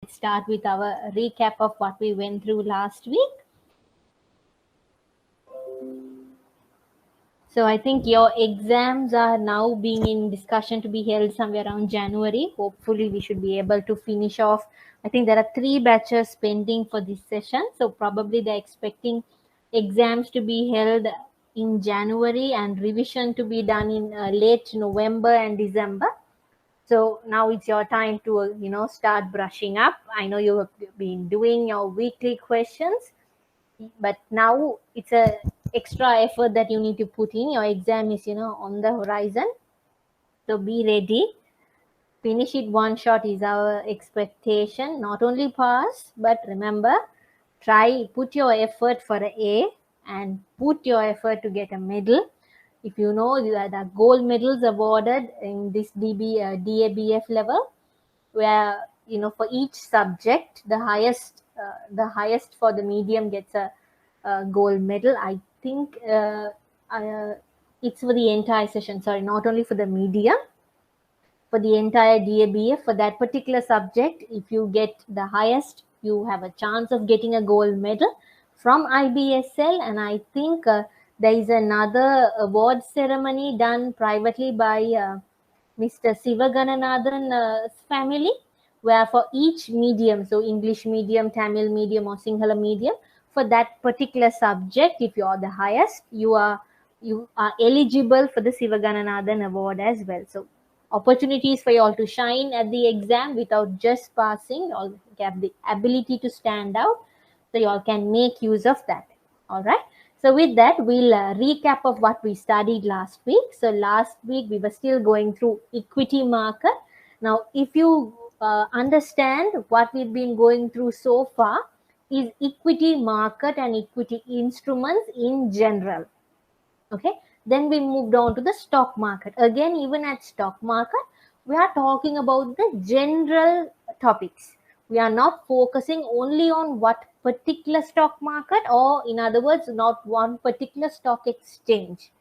Let's start with our recap of what we went through last week. So I think your exams are now being in discussion to be held somewhere around January. Hopefully we should be able to finish off. I think there are 3 batches pending for this session. So probably they're expecting exams to be held in January and revision to be done in late November and December. So now it's your time to, start brushing up. I know you have been doing your weekly questions, but now it's a extra effort that you need to put in. Your exam is, on the horizon. So be ready. Finish it one shot is our expectation. Not only pass, but remember, put your effort for an A and put your effort to get a medal. If you know the gold medals awarded in this DABF level, where for each subject the highest for the medium gets a gold medal. I think it's for the entire session, sorry, not only for the medium, for the entire DABF for that particular subject. If you get the highest, you have a chance of getting a gold medal from IBSL. And I think there is another award ceremony done privately by Mr. Sivagananathan's family, where for each medium, so English medium, Tamil medium, or Sinhala medium, for that particular subject, if you are the highest, you are eligible for the Sivagananathan award as well. So opportunities for you all to shine at the exam without just passing. You all have the ability to stand out, so you all can make use of that. All right. So with that, we'll recap of what we studied last week. So last week we were still going through equity market. Now, if you understand what we've been going through so far is equity market and equity instruments in general. Okay. Then we moved on to the stock market. Again, even at stock market, we are talking about the general topics. We are not focusing only on what particular stock market, or in other words, not one particular stock exchange.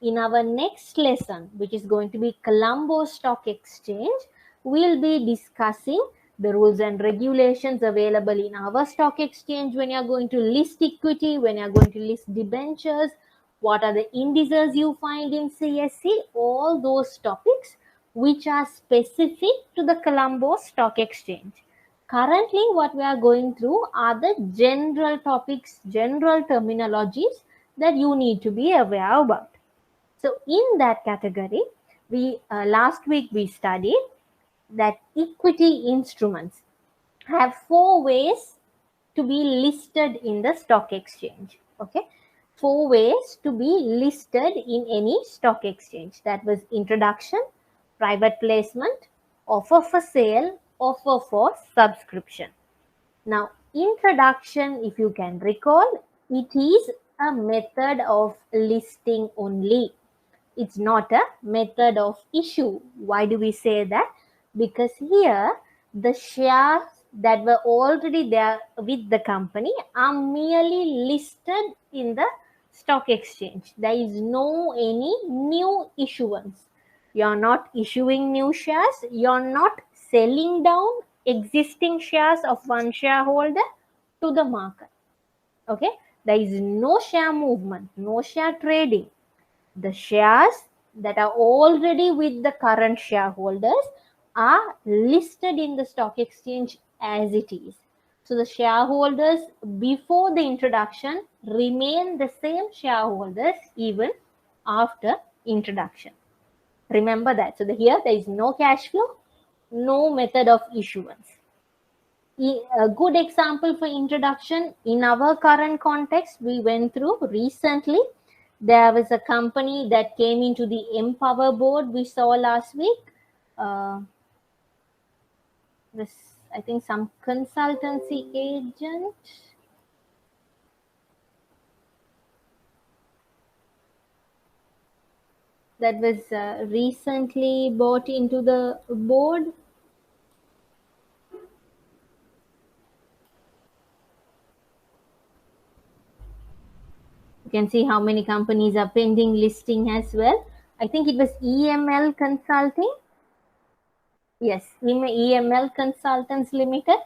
In our next lesson, which is going to be Colombo Stock Exchange, we'll be discussing the rules and regulations available in our stock exchange when you're going to list equity, when you're going to list debentures, what are the indices you find in CSE, all those topics which are specific to the Colombo Stock Exchange. Currently, what we are going through are the general topics, general terminologies that you need to be aware about. So in that category, last week we studied that equity instruments have 4 ways to be listed in the stock exchange. Okay, 4 ways to be listed in any stock exchange. That was introduction, private placement, offer for sale, offer for subscription. Now, introduction, if you can recall, it is a method of listing only. It's not a method of issue. Why do we say that? Because here the shares that were already there with the company are merely listed in the stock exchange. There is no any new issuance. You're not issuing new shares. You're not selling down existing shares of one shareholder to the market. Okay, there is no share movement, no share trading. The shares that are already with the current shareholders are listed in the stock exchange as it is. So the shareholders before the introduction remain the same shareholders even after introduction. Remember that. So here there is no cash flow, no method of issuance. A good example for introduction in our current context we went through recently. There was a company that came into the Empower board we saw last week. This, I think, some consultancy agent. That was recently bought into the board. You can see how many companies are pending listing as well. I think it was EML Consulting. Yes, EML Consultants Limited.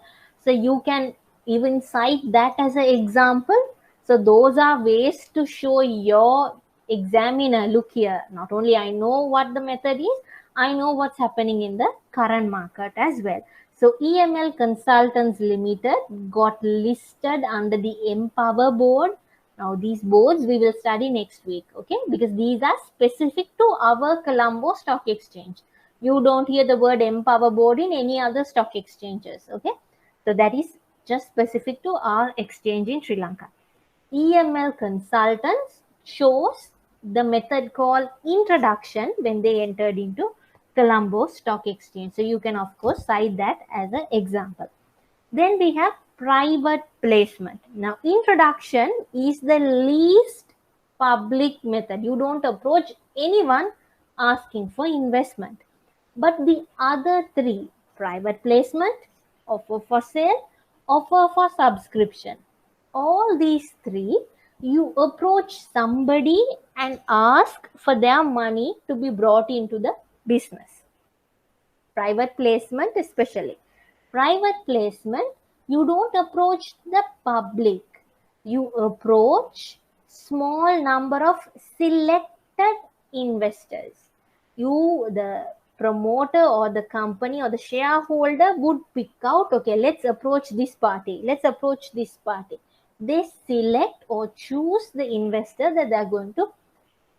So you can even cite that as an example. So those are ways to show your examiner, look here, not only I know what the method is, I know what's happening in the current market as well. So EML Consultants Limited got listed under the Empower board. Now these boards we will study next week, okay? Because these are specific to our Colombo Stock Exchange. You don't hear the word Empower board in any other stock exchanges, okay? So that is just specific to our exchange in Sri Lanka. EML Consultants chose the method called introduction when they entered into Colombo Stock Exchange. So you can of course cite that as an example. Then we have private placement. Now introduction is the least public method. You don't approach anyone asking for investment. But the other three, private placement, offer for sale, offer for subscription, all these three, you approach somebody and ask for their money to be brought into the business. Private placement especially. Private placement, you don't approach the public. You approach small number of selected investors. You, the promoter or the company or the shareholder would pick out, okay, let's approach this party. Let's approach this party. They select or choose the investor that they're going to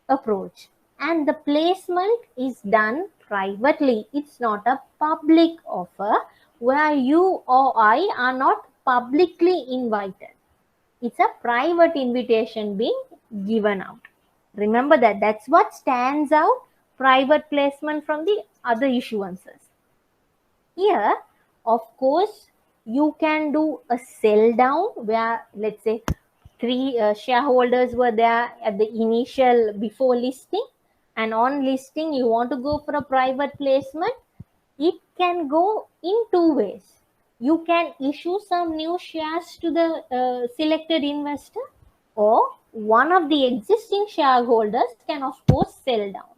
approach. And the placement is done privately. It's not a public offer where you or I are not publicly invited. It's a private invitation being given out. Remember that. That's what stands out private placement from the other issuances. Here, of course, you can do a sell down where, let's say, three shareholders were there at the initial before listing, and on listing you want to go for a private placement. It can go in two ways. You can issue some new shares to the selected investor, or one of the existing shareholders can of course sell down.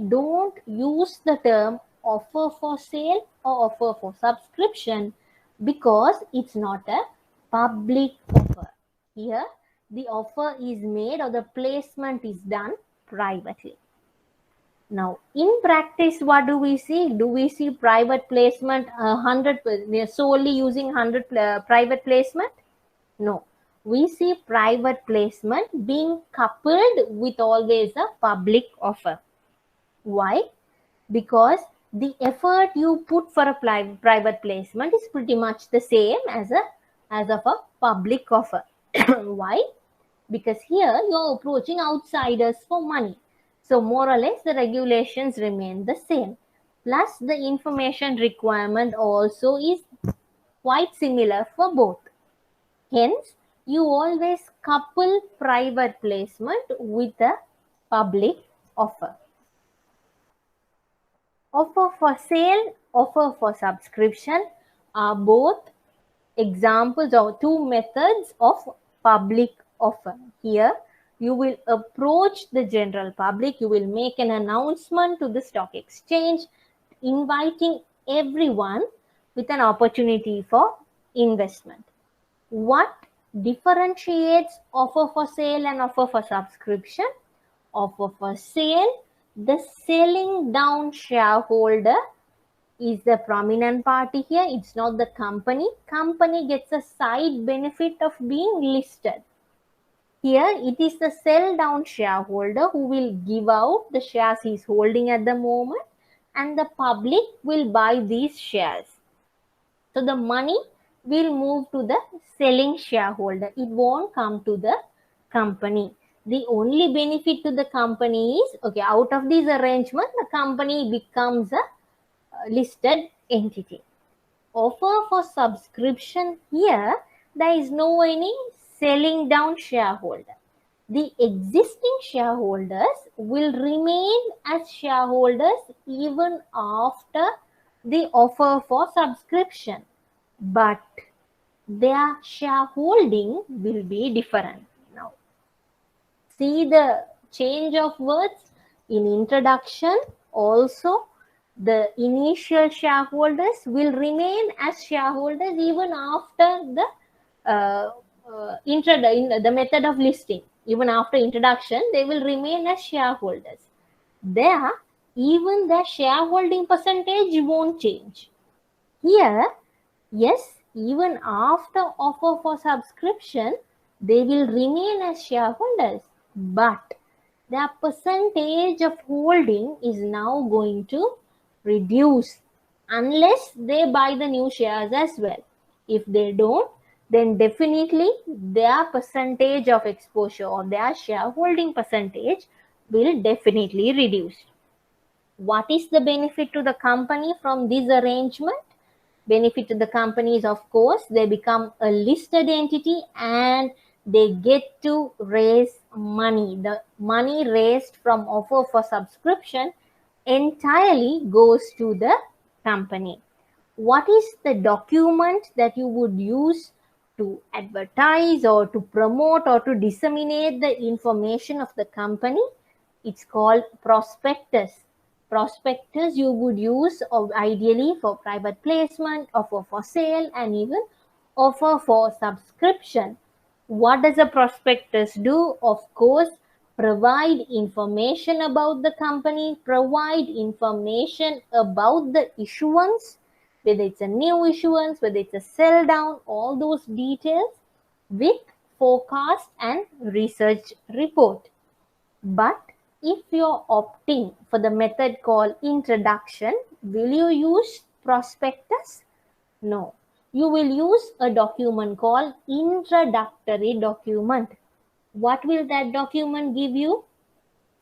Don't use the term offer for sale or offer for subscription because it's not a public offer. Here, the offer is made or the placement is done privately. Now, in practice, what do we see? Do we see private placement 100%? We are solely using 100 private placement? No. We see private placement being coupled with always a public offer. Why? Because the effort you put for a private placement is pretty much the same as of a public offer. Why? Because here you're approaching outsiders for money. So more or less the regulations remain the same. Plus the information requirement also is quite similar for both. Hence, you always couple private placement with a public offer. Offer for sale, offer for subscription are both examples or two methods of public offer. Here, you will approach the general public, you will make an announcement to the stock exchange, inviting everyone with an opportunity for investment. What differentiates offer for sale and offer for subscription? Offer for sale, the selling down shareholder is the prominent party here. It's not the company. Company gets a side benefit of being listed. Here it is the sell down shareholder who will give out the shares he's holding at the moment, and the public will buy these shares. So the money will move to the selling shareholder. It won't come to the company. The only benefit to the company is, okay, out of this arrangement, the company becomes a listed entity. Offer for subscription, here there is no any selling down shareholder. The existing shareholders will remain as shareholders even after the offer for subscription, but their shareholding will be different. Now, see the change of words in introduction. Also, The initial shareholders will remain as shareholders even after the the method of listing. Even after introduction, they will remain as shareholders. There, even the shareholding percentage won't change. Here, yes, even after offer for subscription, they will remain as shareholders, but their percentage of holding is now going to reduce unless they buy the new shares as well. If they don't, then definitely their percentage of exposure or their shareholding percentage will definitely reduce. What is the benefit to the company from this arrangement? Benefit to the company is, of course, they become a listed entity and they get to raise money. The money raised from offer for subscription entirely goes to the company. What is the document that you would use to advertise or to promote or to disseminate the information of the company? It's called prospectus. Prospectus you would use ideally for private placement, offer for sale, and even offer for subscription. What does a prospectus do? Of course, provide information about the company, provide information about the issuance, whether it's a new issuance, whether it's a sell down, all those details with forecast and research report. But if you're opting for the method called introduction, will you use prospectus? No. You will use a document called introductory document. What will that document give you?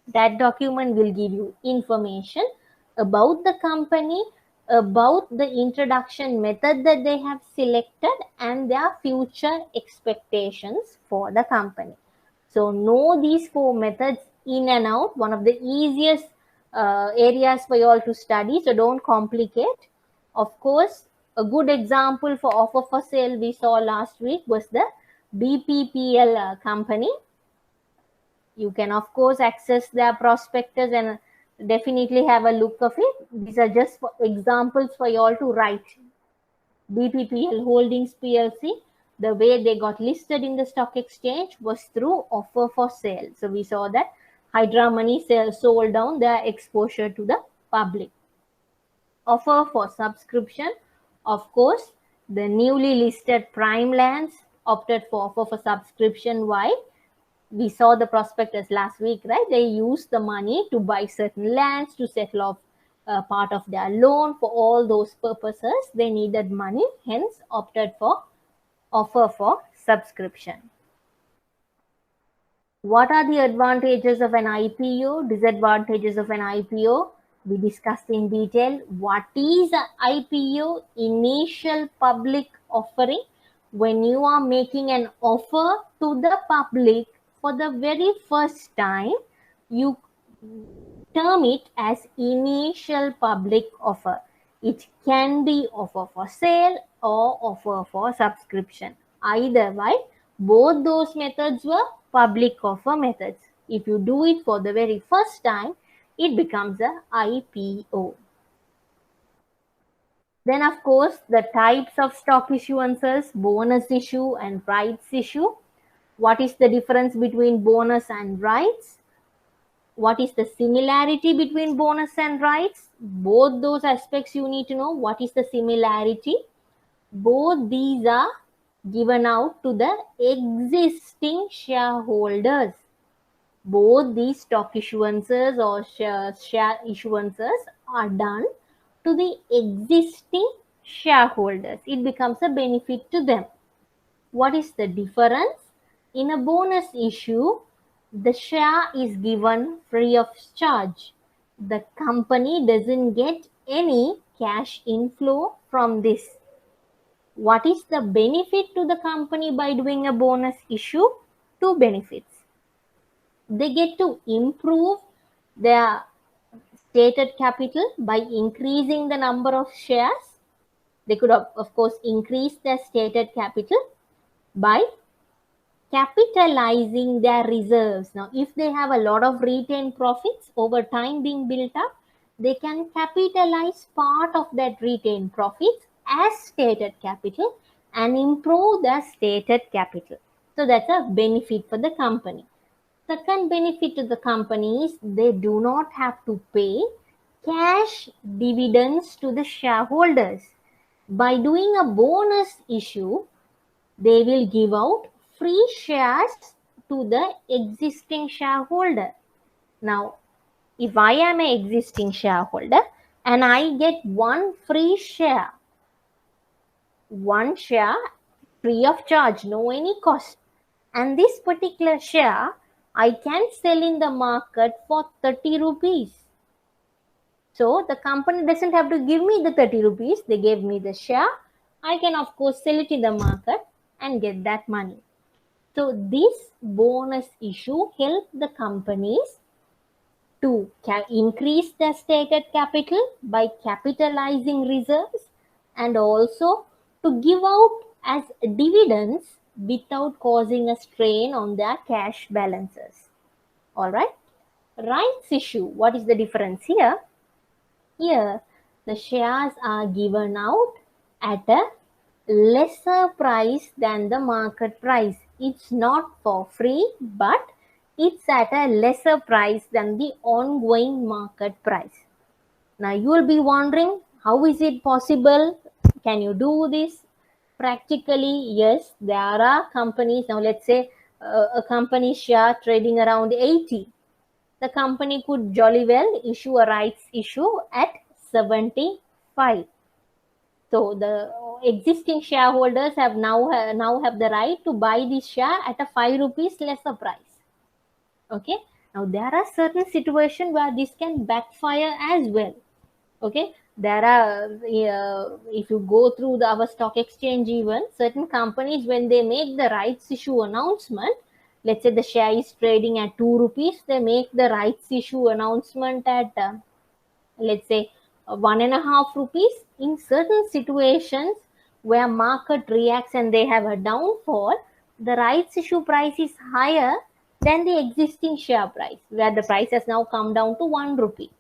That document will give you information about the company, about the introduction method that they have selected, and their future expectations for the company. So know these 4 methods in and out. One of the easiest areas for you all to study, so don't complicate. Of course, a good example for offer for sale we saw last week was the BPPL company. You can, of course, access their prospectus and definitely have a look of it. These are just for examples for you all to write. BPPL Holdings PLC, the way they got listed in the stock exchange was through offer for sale. So we saw that Hydra Money sold down their exposure to the public. Offer for subscription, of course, the newly listed Prime Lands opted for offer for subscription. Why? We saw the prospectus last week, right? They used the money to buy certain lands, to settle off part of their loan. For all those purposes, they needed money, hence opted for offer for subscription. What are the advantages of an IPO? Disadvantages of an IPO? We discussed in detail. What is an IPO? Initial public offering. When you are making an offer to the public for the very first time, you term it as initial public offer. It can be offer for sale or offer for subscription. Either way, both those methods were public offer methods. If you do it for the very first time, it becomes a IPO. Then, of course, the types of stock issuances, bonus issue and rights issue. What is the difference between bonus and rights? What is the similarity between bonus and rights? Both those aspects you need to know. What is the similarity? Both these are given out to the existing shareholders. Both these stock issuances or share issuances are done to the existing shareholders. It becomes a benefit to them. What is the difference? In a bonus issue, the share is given free of charge. The company doesn't get any cash inflow from this. What is the benefit to the company by doing a bonus issue? 2 benefits. They get to improve their stated capital by increasing the number of shares. They could, of course, increase their stated capital by capitalizing their reserves. Now, if they have a lot of retained profits over time being built up, they can capitalize part of that retained profits as stated capital and improve the stated capital. So that's a benefit for the company. Second benefit to the company is they do not have to pay cash dividends to the shareholders. By doing a bonus issue, they will give out free shares to the existing shareholder. Now, if I am an existing shareholder and I get one free share, one share free of charge, no any cost, and this particular share I can sell in the market for 30 rupees. So the company doesn't have to give me the 30 rupees. They gave me the share. I can of course sell it in the market and get that money. So this bonus issue helps the companies to increase their stated capital by capitalizing reserves and also to give out as dividends without causing a strain on their cash balances. All right. Rights issue. What is the difference here? Here, the shares are given out at a lesser price than the market price. It's not for free, but it's at a lesser price than the ongoing market price. Now you will be wondering, how is it possible? Can you do this? Practically, yes, there are companies. Now let's say a company share trading around 80. The company could jolly well issue a rights issue at 75. So the existing shareholders have now have the right to buy this share at a 5 rupees lesser price. Okay. Now there are certain situations where this can backfire as well. Okay. There are, if you go through our stock exchange, even certain companies, when they make the rights issue announcement, let's say the share is trading at 2 rupees, they make the rights issue announcement at, let's say, 1.5 rupees. In certain situations where market reacts and they have a downfall, the rights issue price is higher than the existing share price, where the price has now come down to 1 rupee.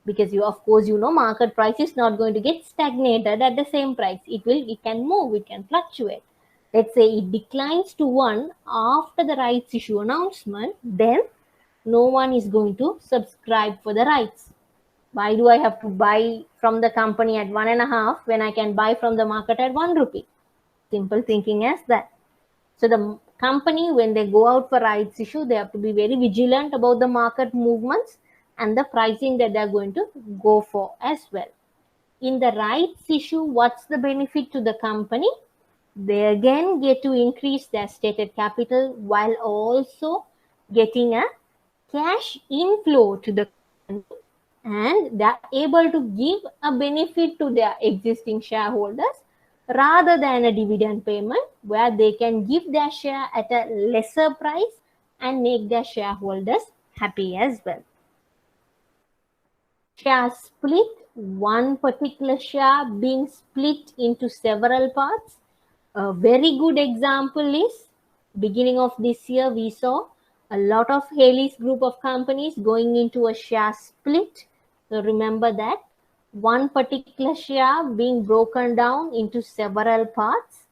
Because of course, market price is not going to get stagnated at the same price. It can move, it can fluctuate. Let's say it declines to 1 after the rights issue announcement, then no one is going to subscribe for the rights. Why do I have to buy from the company at 1.5 when I can buy from the market at 1 rupee? Simple thinking as that. So the company, when they go out for rights issue, they have to be very vigilant about the market movements and the pricing that they're going to go for as well. In the rights issue, what's the benefit to the company? They again get to increase their stated capital while also getting a cash inflow to the company, and they're able to give a benefit to their existing shareholders rather than a dividend payment, where they can give their share at a lesser price and make their shareholders happy as well. Share split, one particular share being split into several parts. A very good example is beginning of this year, we saw a lot of Haley's group of companies going into a share split. So remember that one particular share being broken down into several parts.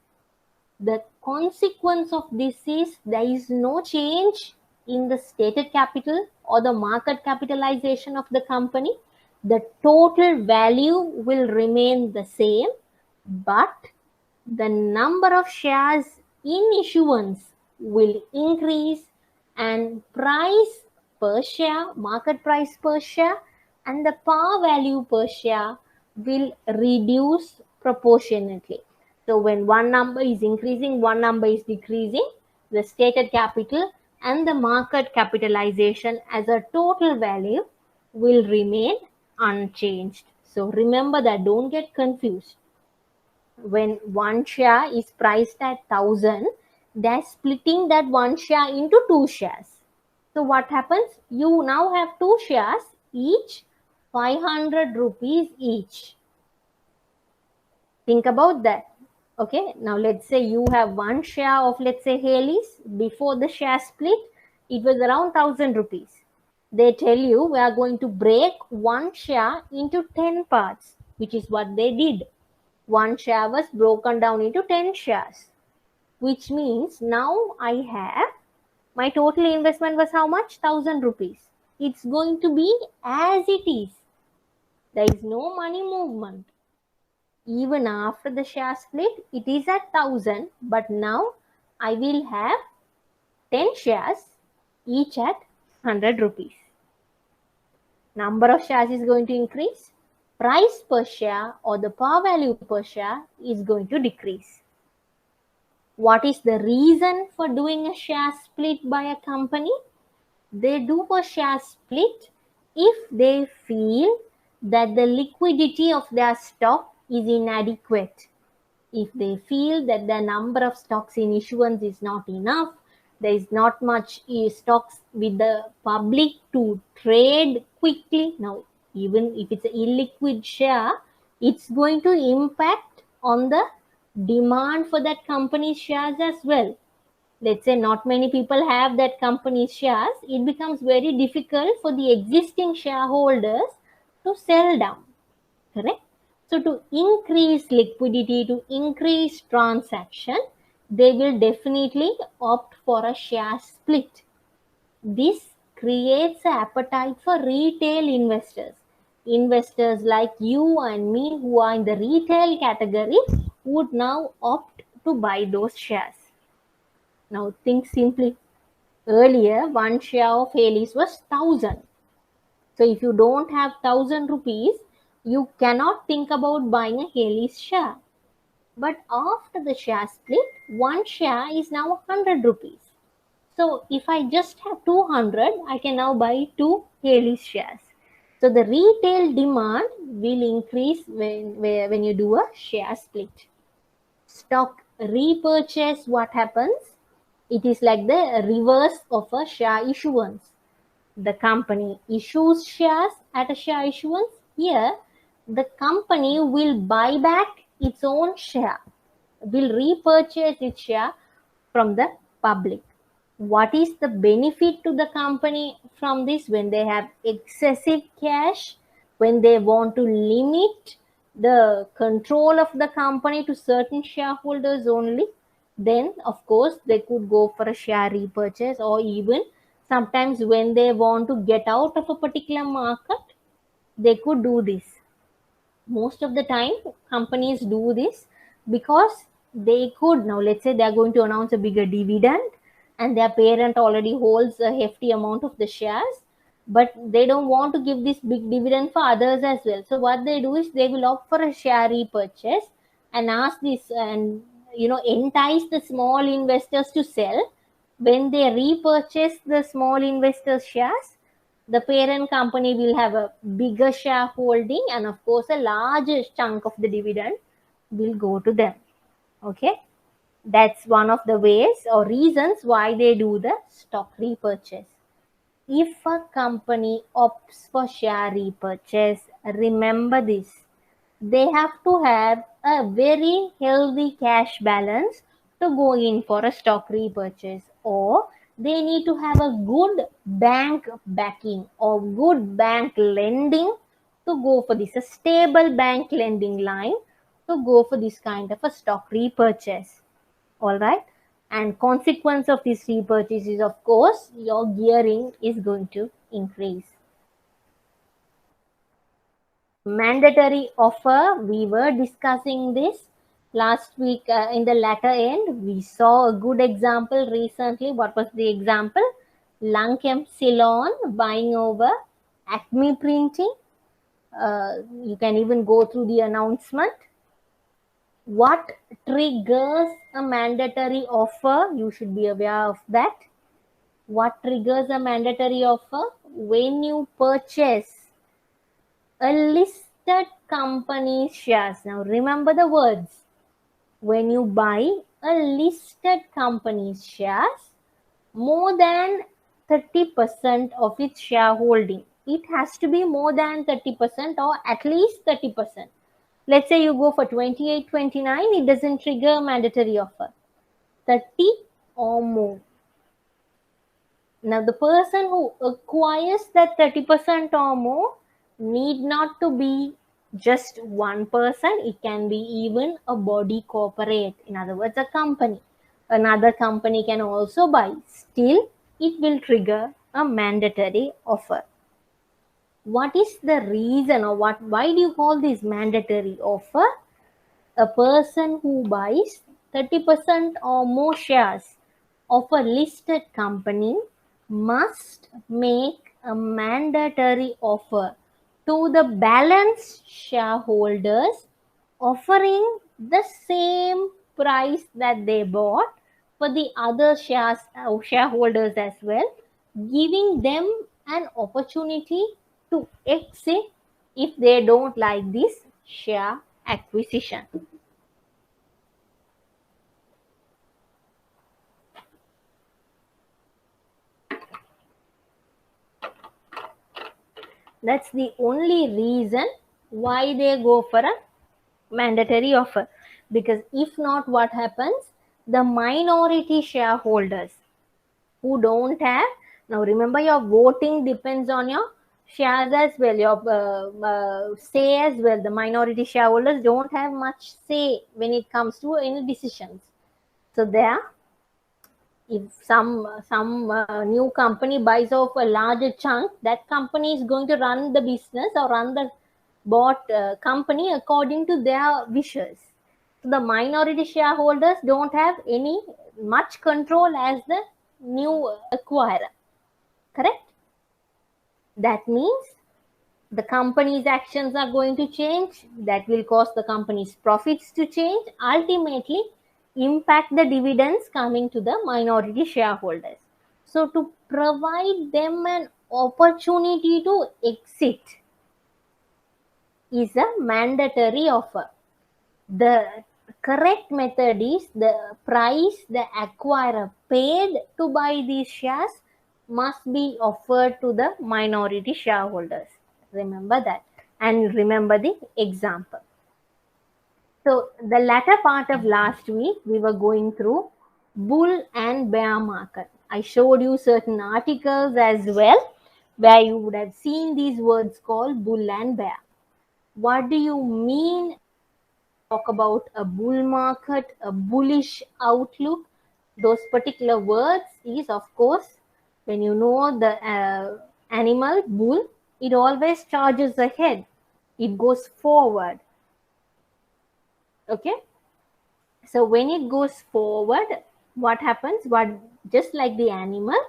The consequence of this is there is no change in the stated capital or the market capitalization of the company. The total value will remain the same, but the number of shares in issuance will increase, and price per share, market price per share, and the par value per share will reduce proportionately. So when one number is increasing, one number is decreasing, the stated capital and the market capitalization as a total value will remain unchanged. So remember that, don't get confused. When one share is priced at 1,000, they're splitting that one share into 2 shares. So what happens? You now have 2 shares, each 500 rupees each. Think about that. Okay, now let's say you have one share of, let's say, Haley's. Before the share split, it was around 1,000 rupees. They tell you we are going to break one share into 10 parts, which is what they did. One share was broken down into 10 shares, which means now I have, my total investment was how much? 1000 rupees. It's going to be as it is. There is no money movement. Even after the share split, it is at 1000, but now I will have 10 shares, each at 100 rupees. Number of shares is going to increase. Price per share or the par value per share is going to decrease. What is the reason for doing a share split by a company? They do a share split if they feel that the liquidity of their stock is inadequate. If they feel that the number of stocks in issuance is not enough, there is not much stocks with the public to trade quickly. Now, even if it's an illiquid share, it's going to impact on the demand for that company's shares as well. Let's say not many people have that company's shares, it becomes very difficult for the existing shareholders to sell down. Correct? So to increase liquidity, to increase transaction, they will definitely opt for a share split. This creates an appetite for retail investors. Investors like you and me who are in the retail category would now opt to buy those shares. Now think simply. Earlier, one share of Hales was 1000. So if you don't have 1000 rupees, you cannot think about buying a Hales share. But after the share split, one share is now 100 rupees. So if I just have 200, I can now buy 2 Hales shares. So the retail demand will increase when you do a share split. Stock repurchase, what happens? It is like the reverse of a share issuance. The company issues shares at a share issuance. Here, the company will buy back its own share, will repurchase its share from the public. What is the benefit to the company from this? When they have excessive cash, when they want to limit the control of the company to certain shareholders only, then of course they could go for a share repurchase, or even sometimes when they want to get out of a particular market, they could do this. Most of the time companies do this because they could, now let's say they are going to announce a bigger dividend and their parent already holds a hefty amount of the shares, but they don't want to give this big dividend for others as well. So what they do is they will opt for a share repurchase and ask this, and entice the small investors to sell. When they repurchase the small investors shares, the parent company will have a bigger shareholding, and of course a larger chunk of the dividend will go to them. Okay, that's one of the ways or reasons why they do the stock repurchase. If a company opts for share repurchase, remember this: they have to have a very healthy cash balance to go in for a stock repurchase, or they need to have a good bank backing or good bank lending to go for this, a stable bank lending line to go for this kind of a stock repurchase. All right, and consequence of this repurchase is, of course, your gearing is going to increase. Mandatory offer, we were discussing this last week. In the latter end, we saw a good example recently. What was the example? Lankem Ceylon buying over Acme Printing. You can even go through the announcement. What triggers a mandatory offer? You should be aware of that. What triggers a mandatory offer? When you purchase a listed company's shares. Now remember the words. When you buy a listed company's shares, more than 30% of its shareholding. It has to be more than 30% or at least 30%. Let's say you go for 28, 29, it doesn't trigger mandatory offer. 30 or more. Now, the person who acquires that 30% or more need not to be just one person. It can be even a body corporate. In other words, a company. Another company can also buy. Still, it will trigger a mandatory offer. What is the reason, or why do you call this mandatory offer? A person who buys 30% or more shares of a listed company must make a mandatory offer to the balanced shareholders, offering the same price that they bought for the other shareholders as well, giving them an opportunity to exit if they don't like this share acquisition. That's the only reason why they go for a mandatory offer. Because if not, what happens? The minority shareholders who don't have, now remember, your voting depends on your shares as well, your say as well. The minority shareholders don't have much say when it comes to any decisions. So there, if some new company buys off a larger chunk, that company is going to run the business or run the bought company according to their wishes. So the minority shareholders don't have any much control as the new acquirer. Correct? That means the company's actions are going to change. That will cause the company's profits to change, ultimately impact the dividends coming to the minority shareholders. So to provide them an opportunity to exit is a mandatory offer. The correct method is the price the acquirer paid to buy these shares must be offered to the minority shareholders. Remember that, and remember the example. So the latter part of last week, we were going through bull and bear market. I showed you certain articles as well where you would have seen these words called bull and bear. What do you mean? Talk about a bull market, a bullish outlook. Those particular words is, of course, when you know the animal bull, it always charges ahead. It goes forward. Okay. So when it goes forward, what happens? Just like the animal,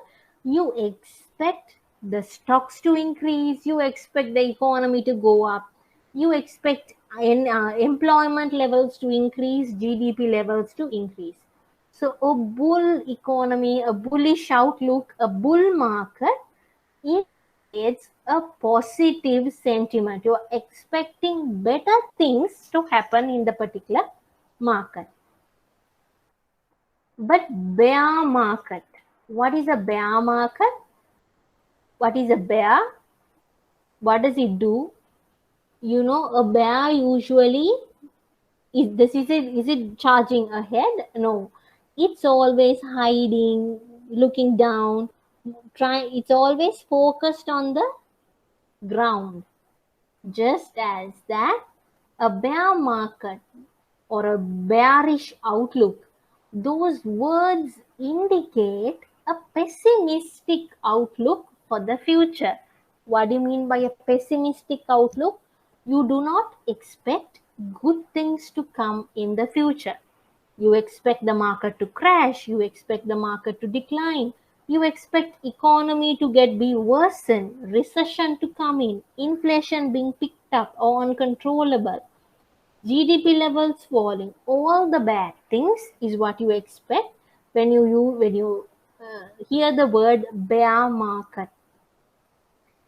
you expect the stocks to increase, you expect the economy to go up, you expect employment levels to increase, GDP levels to increase. So a bull economy, a bullish outlook, a bull market indicates a positive sentiment. You are expecting better things to happen in the particular market. But bear market, what is a bear market? What is a bear? What does it do? You know, a bear usually is it charging ahead? No, it's always hiding, looking down, it's always focused on the ground. Just as that, a bear market or a bearish outlook, those words indicate a pessimistic outlook for the future. What do you mean by a pessimistic outlook? You do not expect good things to come in the future. You expect the market to crash, you expect the market to decline, you expect economy to be worsened, recession to come in, inflation being picked up or uncontrollable, GDP levels falling. All the bad things is what you expect when you hear the word bear market.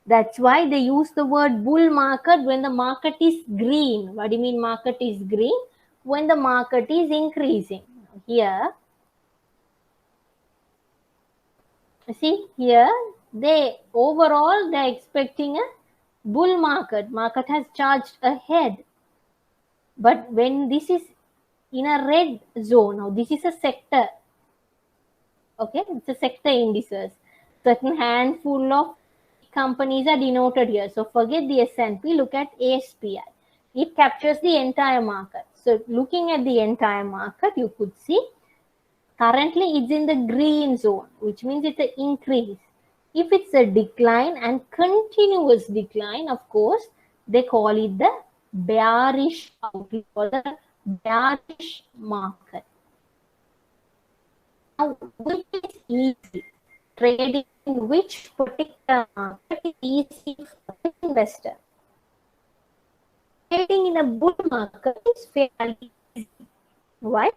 That's why they use the word bull market when the market is green. What do you mean market is green? When the market is increasing. Here, see here, they're expecting a bull market. Market has charged ahead. But when this is in a red zone, now this is a sector. Okay, it's a sector indices. Certain handful of companies are denoted here. So forget the S&P, look at ASPI. It captures the entire market. So looking at the entire market, you could see currently it's in the green zone, which means it's an increase. If it's a decline and continuous decline, of course, they call it the bearish outlook or the bearish market. Now, which is easy? Trading in which particular market is easy for the investor? Trading in a bull market is fairly easy. Why?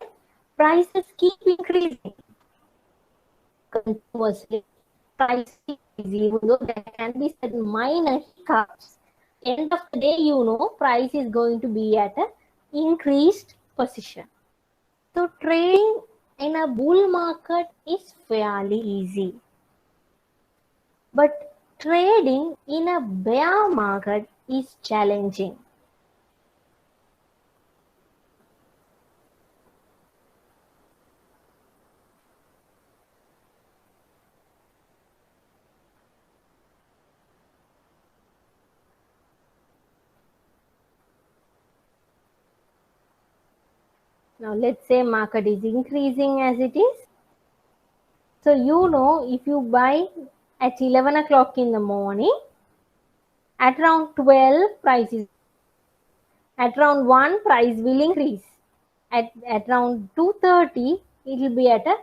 Prices keep increasing continuously. Price increase, even though there can be certain minor hiccups. End of the day, you know, price is going to be at an increased position. So trading in a bull market is fairly easy. But trading in a bear market is challenging. Now let's say market is increasing as it is. So you know, if you buy at 11 o'clock in the morning, at around 12 prices, at around 1 price will increase. At around 2:30, it will be at a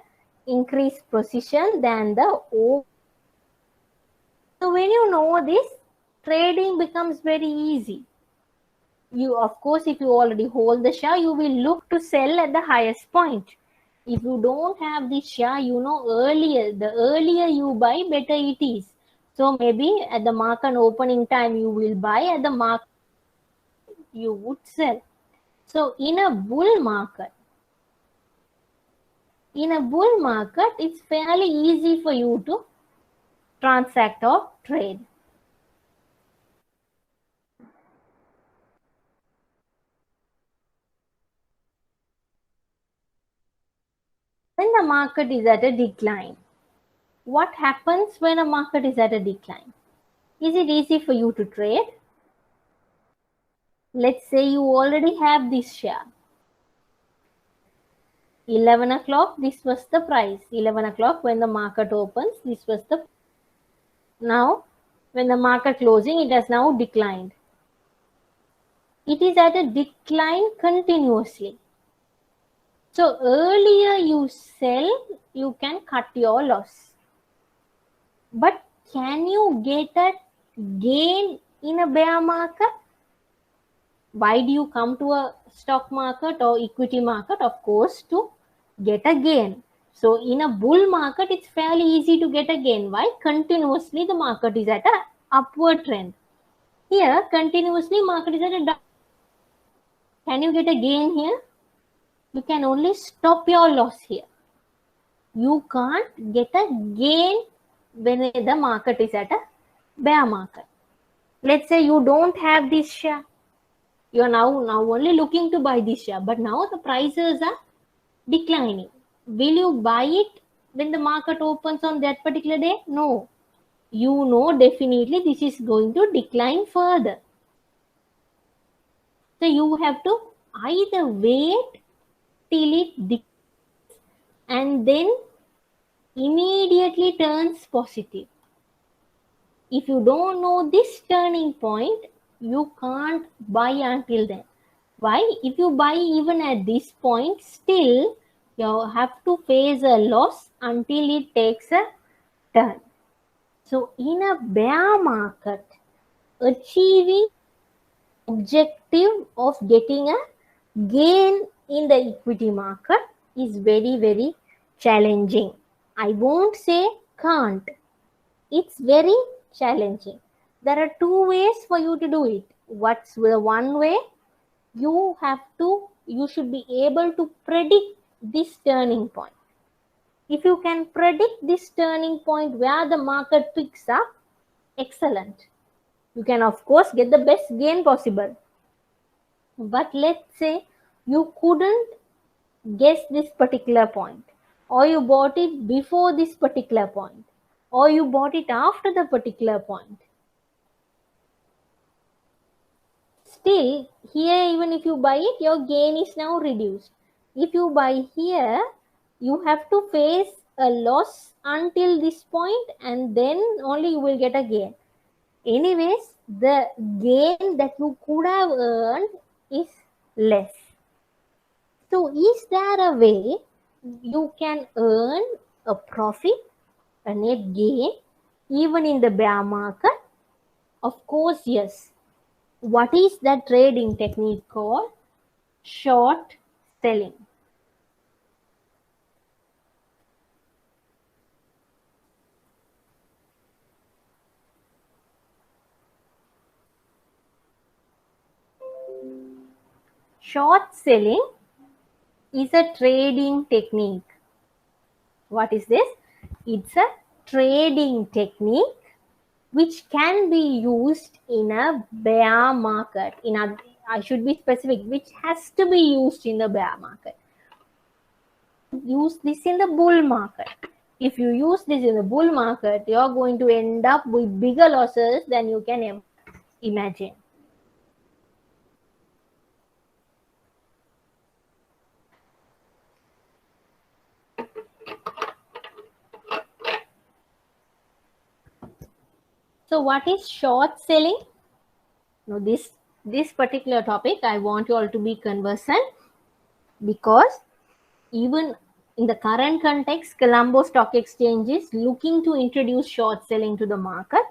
increased position than the O. So when you know this, trading becomes very easy. You, of course, if you already hold the share, you will look to sell at the highest point. If you don't have the share, you know, the earlier you buy, better it is. So maybe at the market opening time, you will buy, at the market you would sell. So in a bull market, it's fairly easy for you to transact or trade. When the market is at a decline, what happens when a market is at a decline? Is it easy for you to trade? Let's say you already have this share. 11 o'clock, this was the price. 11 o'clock when the market opens, this was the. Now, when the market closing, it has now declined. It is at a decline continuously. So earlier you sell, you can cut your loss. But can you get a gain in a bear market? Why do you come to a stock market or equity market? Of course, to get a gain. So in a bull market, it's fairly easy to get a gain. Why? Continuously the market is at an upward trend. Here, continuously market is at a down. Can you get a gain here? You can only stop your loss here. You can't get a gain when the market is at a bear market. Let's say you don't have this share. You are now only looking to buy this share, but now the prices are declining. Will you buy it when the market opens on that particular day? No. You know definitely this is going to decline further. So you have to either wait till it declines and then immediately turns positive. If you don't know this turning point, you can't buy until then. Why? If you buy even at this point, still you have to face a loss until it takes a turn. So in a bear market, achieving objective of getting a gain in the equity market is very, very challenging. I won't say can't. It's very challenging. There are two ways for you to do it. What's the one way? You should be able to predict this turning point. If you can predict this turning point where the market picks up, excellent. You can of course get the best gain possible. But let's say you couldn't guess this particular point, or you bought it before this particular point, or you bought it after the particular point. Still, here even if you buy it, your gain is now reduced. If you buy here, you have to face a loss until this point and then only you will get a gain. Anyways, the gain that you could have earned is less. So is there a way you can earn a profit, a net gain, even in the bear market? Of course, yes. What is that trading technique called? Short selling. Short selling is a trading technique. What is this? It's a trading technique which can be used in a bear market. I should be specific, which has to be used in the bear market. Use this in the bull market. If you use this in the bull market, you're going to end up with bigger losses than you can imagine. So what is short selling? Now this particular topic, I want you all to be conversant, because even in the current context, Colombo Stock Exchange is looking to introduce short selling to the market.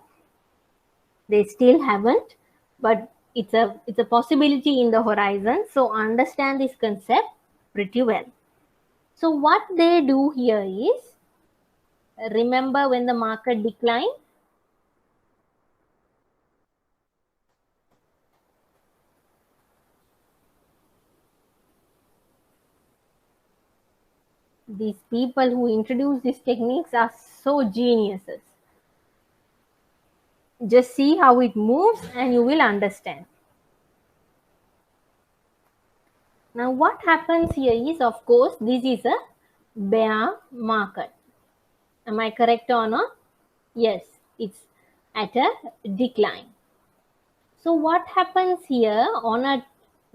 They still haven't, but it's a possibility in the horizon. So understand this concept pretty well. So what they do here is, remember when the market declined, these people who introduce these techniques are so geniuses. Just see how it moves and you will understand. Now what happens here is, of course, this is a bear market. Am I correct or not? Yes, it's at a decline. So what happens here on a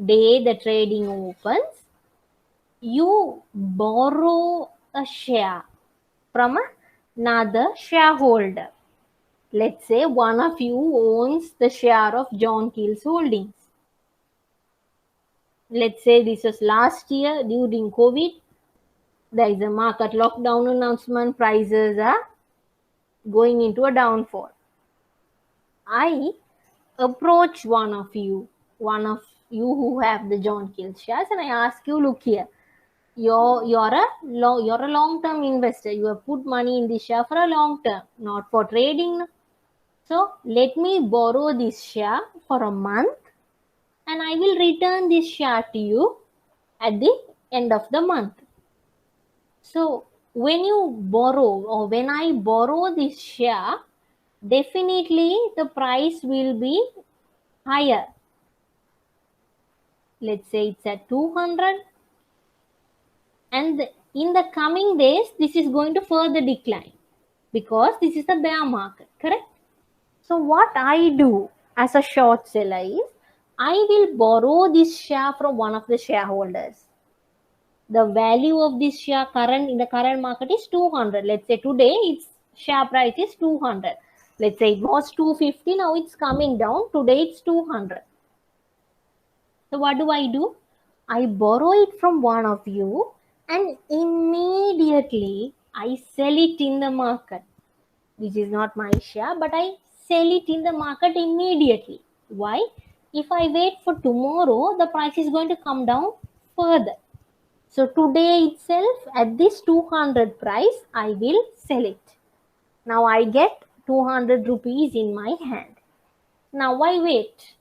day the trading opens? You borrow a share from another shareholder. Let's say one of you owns the share of John Keel's holdings. Let's say this was last year during COVID. There is a market lockdown announcement. Prices are going into a downfall. I approach one of you who have the John Keel shares, and I ask you, look here, you're a long-term investor. You have put money in this share for a long term, not for trading. So let me borrow this share for a month, and I will return this share to you at the end of the month. So when you borrow, or when I borrow this share, definitely the price will be higher. Let's say it's at 200, and in the coming days this is going to further decline because this is the bear market, correct? So what I do as a short seller is, I will borrow this share from one of the shareholders. The value of this share in the current market is 200. Let's say today its share price is 200. Let's say it was 250, now it's coming down. Today it's 200. So what do? I borrow it from one of you and immediately I sell it in the market. This is not my share, but I sell it in the market immediately. Why? If I wait for tomorrow, the price is going to come down further. So today itself, at this 200 price, I will sell it. Now I get 200 rupees in my hand. Now I wait.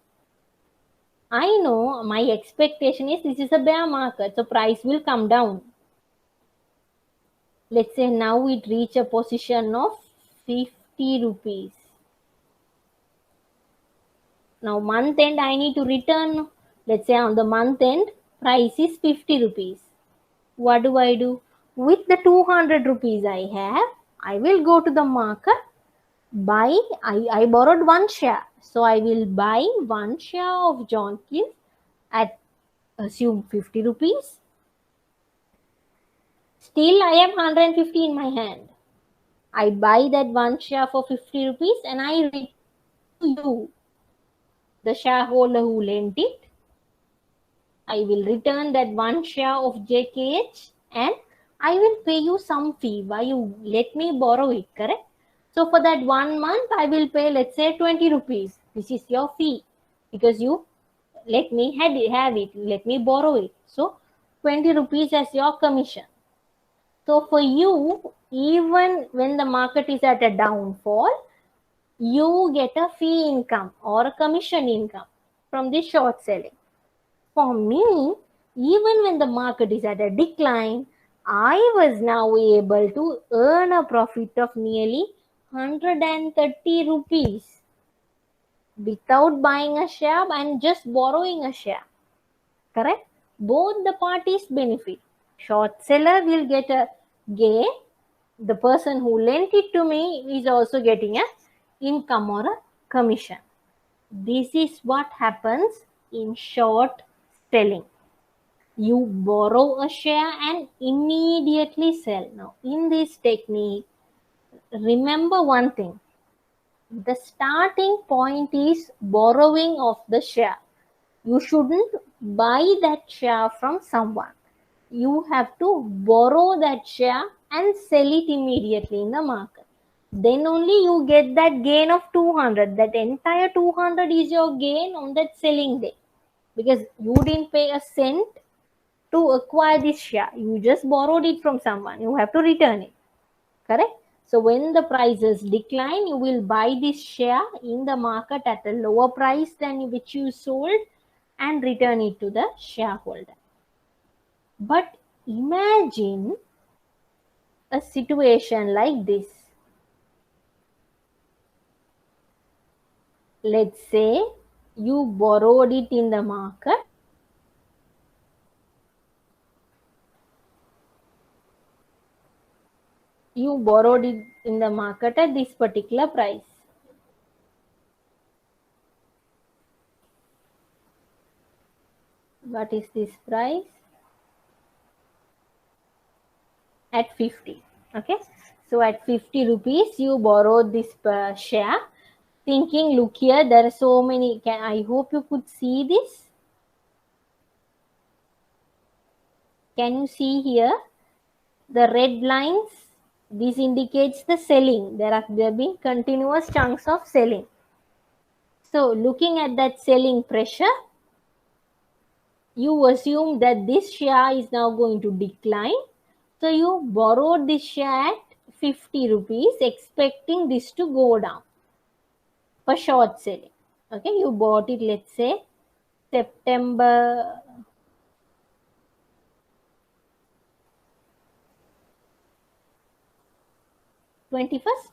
I know my expectation is this is a bear market, so price will come down. Let's say now it reach a position of 50 rupees. Now month end I need to return. Let's say on the month end price is 50 rupees. What do? With the 200 rupees I have, I will go to the market, buy, I borrowed one share. So I will buy one share of John Keys at assume 50 rupees. Still I have 150 in my hand. I buy that one share for 50 rupees and I return to you, the shareholder who lent it. I will return that one share of JKH and I will pay you some fee. Why you let me borrow it, correct? So for that 1 month, I will pay, let's say 20 rupees. This is your fee because you let me have it, let me borrow it. So 20 rupees as your commission. So for you, even when the market is at a downfall, you get a fee income or a commission income from this short selling. For me, even when the market is at a decline, I was now able to earn a profit of nearly 130 rupees without buying a share and just borrowing a share. Correct? Both the parties benefit. Short seller will get a gain. The person who lent it to me is also getting a income or a commission. This is what happens in short selling. You borrow a share and immediately sell. Now, in this technique, remember one thing. The starting point is borrowing of the share. You shouldn't buy that share from someone. You have to borrow that share and sell it immediately in the market. Then only you get that gain of 200. That entire 200 is your gain on that selling day. Because you didn't pay a cent to acquire this share. You just borrowed it from someone. You have to return it. Correct? So when the prices decline, you will buy this share in the market at a lower price than which you sold and return it to the shareholder. But imagine a situation like this. Let's say you borrowed it in the market. You borrowed it in the market at this particular price. What is this price? At 50. Okay. So at 50 rupees, you borrowed this share. Thinking, look here, there are so many. I hope you could see this. Can you see here? The red lines, this indicates the selling. There have been continuous chunks of selling. So looking at that selling pressure, you assume that this share is now going to decline. So you borrowed this share at 50 rupees, expecting this to go down for short selling. Okay, you bought it, let's say, September 21st.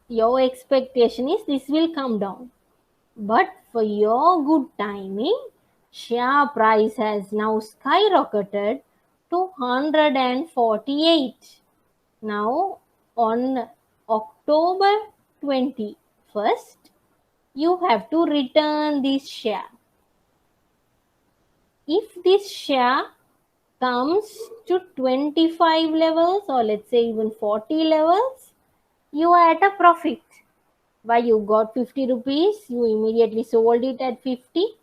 Your expectation is this will come down. But for your good timing, share price has now skyrocketed to 148. Now, on October 21st, you have to return this share. If this share comes to 25 levels, or let's say even 40 levels, you are at a profit. Why? You got 50 rupees, you immediately sold it at 50.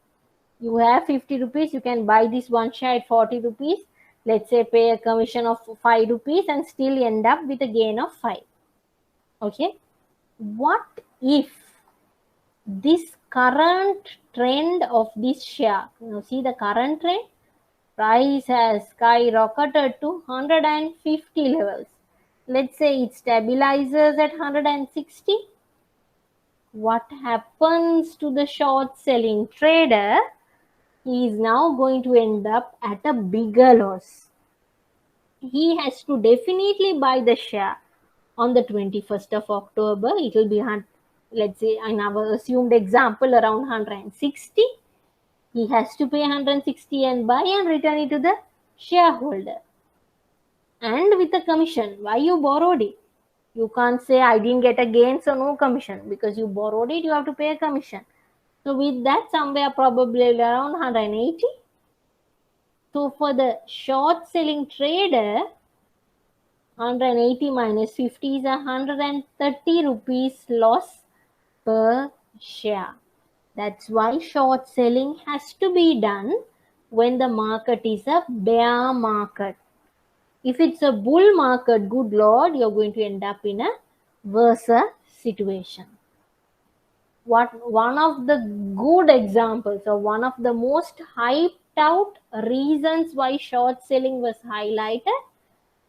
You have 50 rupees, you can buy this one share at 40 rupees. Let's say pay a commission of 5 rupees and still end up with a gain of 5. Okay. What if this current trend of this share, see the current trend, price has skyrocketed to 150 levels. Let's say it stabilizes at 160. What happens to the short selling trader? He is now going to end up at a bigger loss. He has to definitely buy the share on the 21st of October. It will be, let's say, in our assumed example, around 160. He has to pay 160 and buy and return it to the shareholder. and with a commission. Why you borrowed it? You can't say I didn't get a gain, so no commission. Because you borrowed it, you have to pay a commission. So with that, somewhere probably around 180. So for the short selling trader, 180 minus 50 is 130 rupees loss per share. That's why short selling has to be done when the market is a bear market. If it's a bull market, good lord, you're going to end up in a worse situation. One of the good examples, or one of the most hyped out reasons why short selling was highlighted,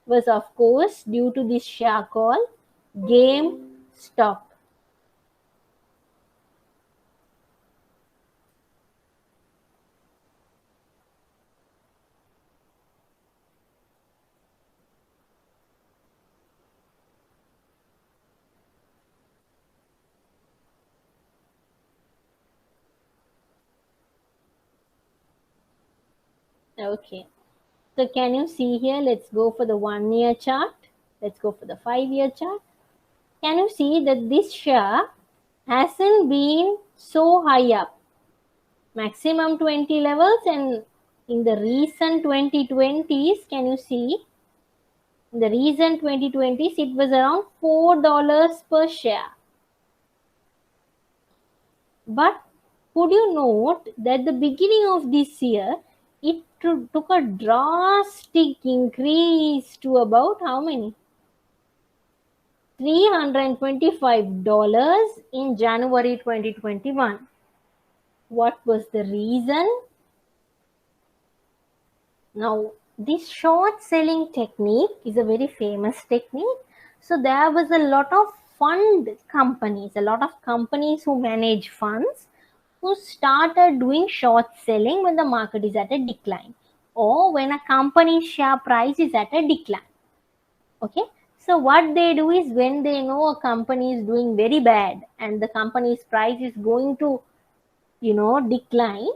was of course due to this share called GameStop. Okay, so can you see here? Let's go for the 1 year chart. Let's go for the 5 year chart. Can you see that this share hasn't been so high up? Maximum 20 levels, and in the recent 2020s, can you see? In the recent 2020s, it was around $4 per share. But could you note that the beginning of this year, it took a drastic increase to about how many? $325 in January 2021. What was the reason? Now, this short selling technique is a very famous technique. So there was a lot of fund companies, a lot of companies who manage funds, who started doing short selling when the market is at a decline, or when a company's share price is at a decline. Okay, so what they do is, when they know a company is doing very bad and the company's price is going to decline,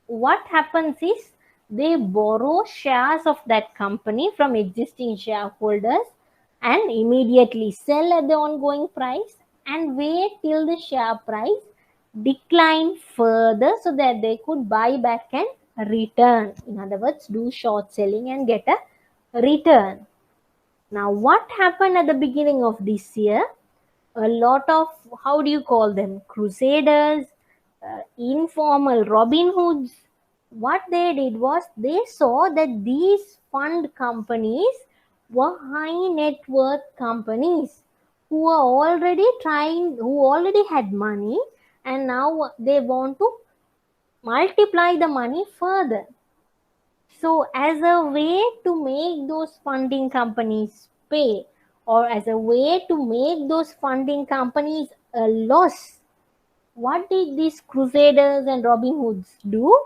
what happens is they borrow shares of that company from existing shareholders and immediately sell at the ongoing price and wait till the share price decline further so that they could buy back and return. In other words, do short selling and get a return. Now, what happened at the beginning of this year? A lot of, how do you call them, crusaders, informal Robin Hoods. What they did was, they saw that these fund companies were high net worth companies who were who already had money, and now they want to multiply the money further. So as a way to make those funding companies pay, or as a way to make those funding companies a loss, what did these crusaders and Robin Hoods do?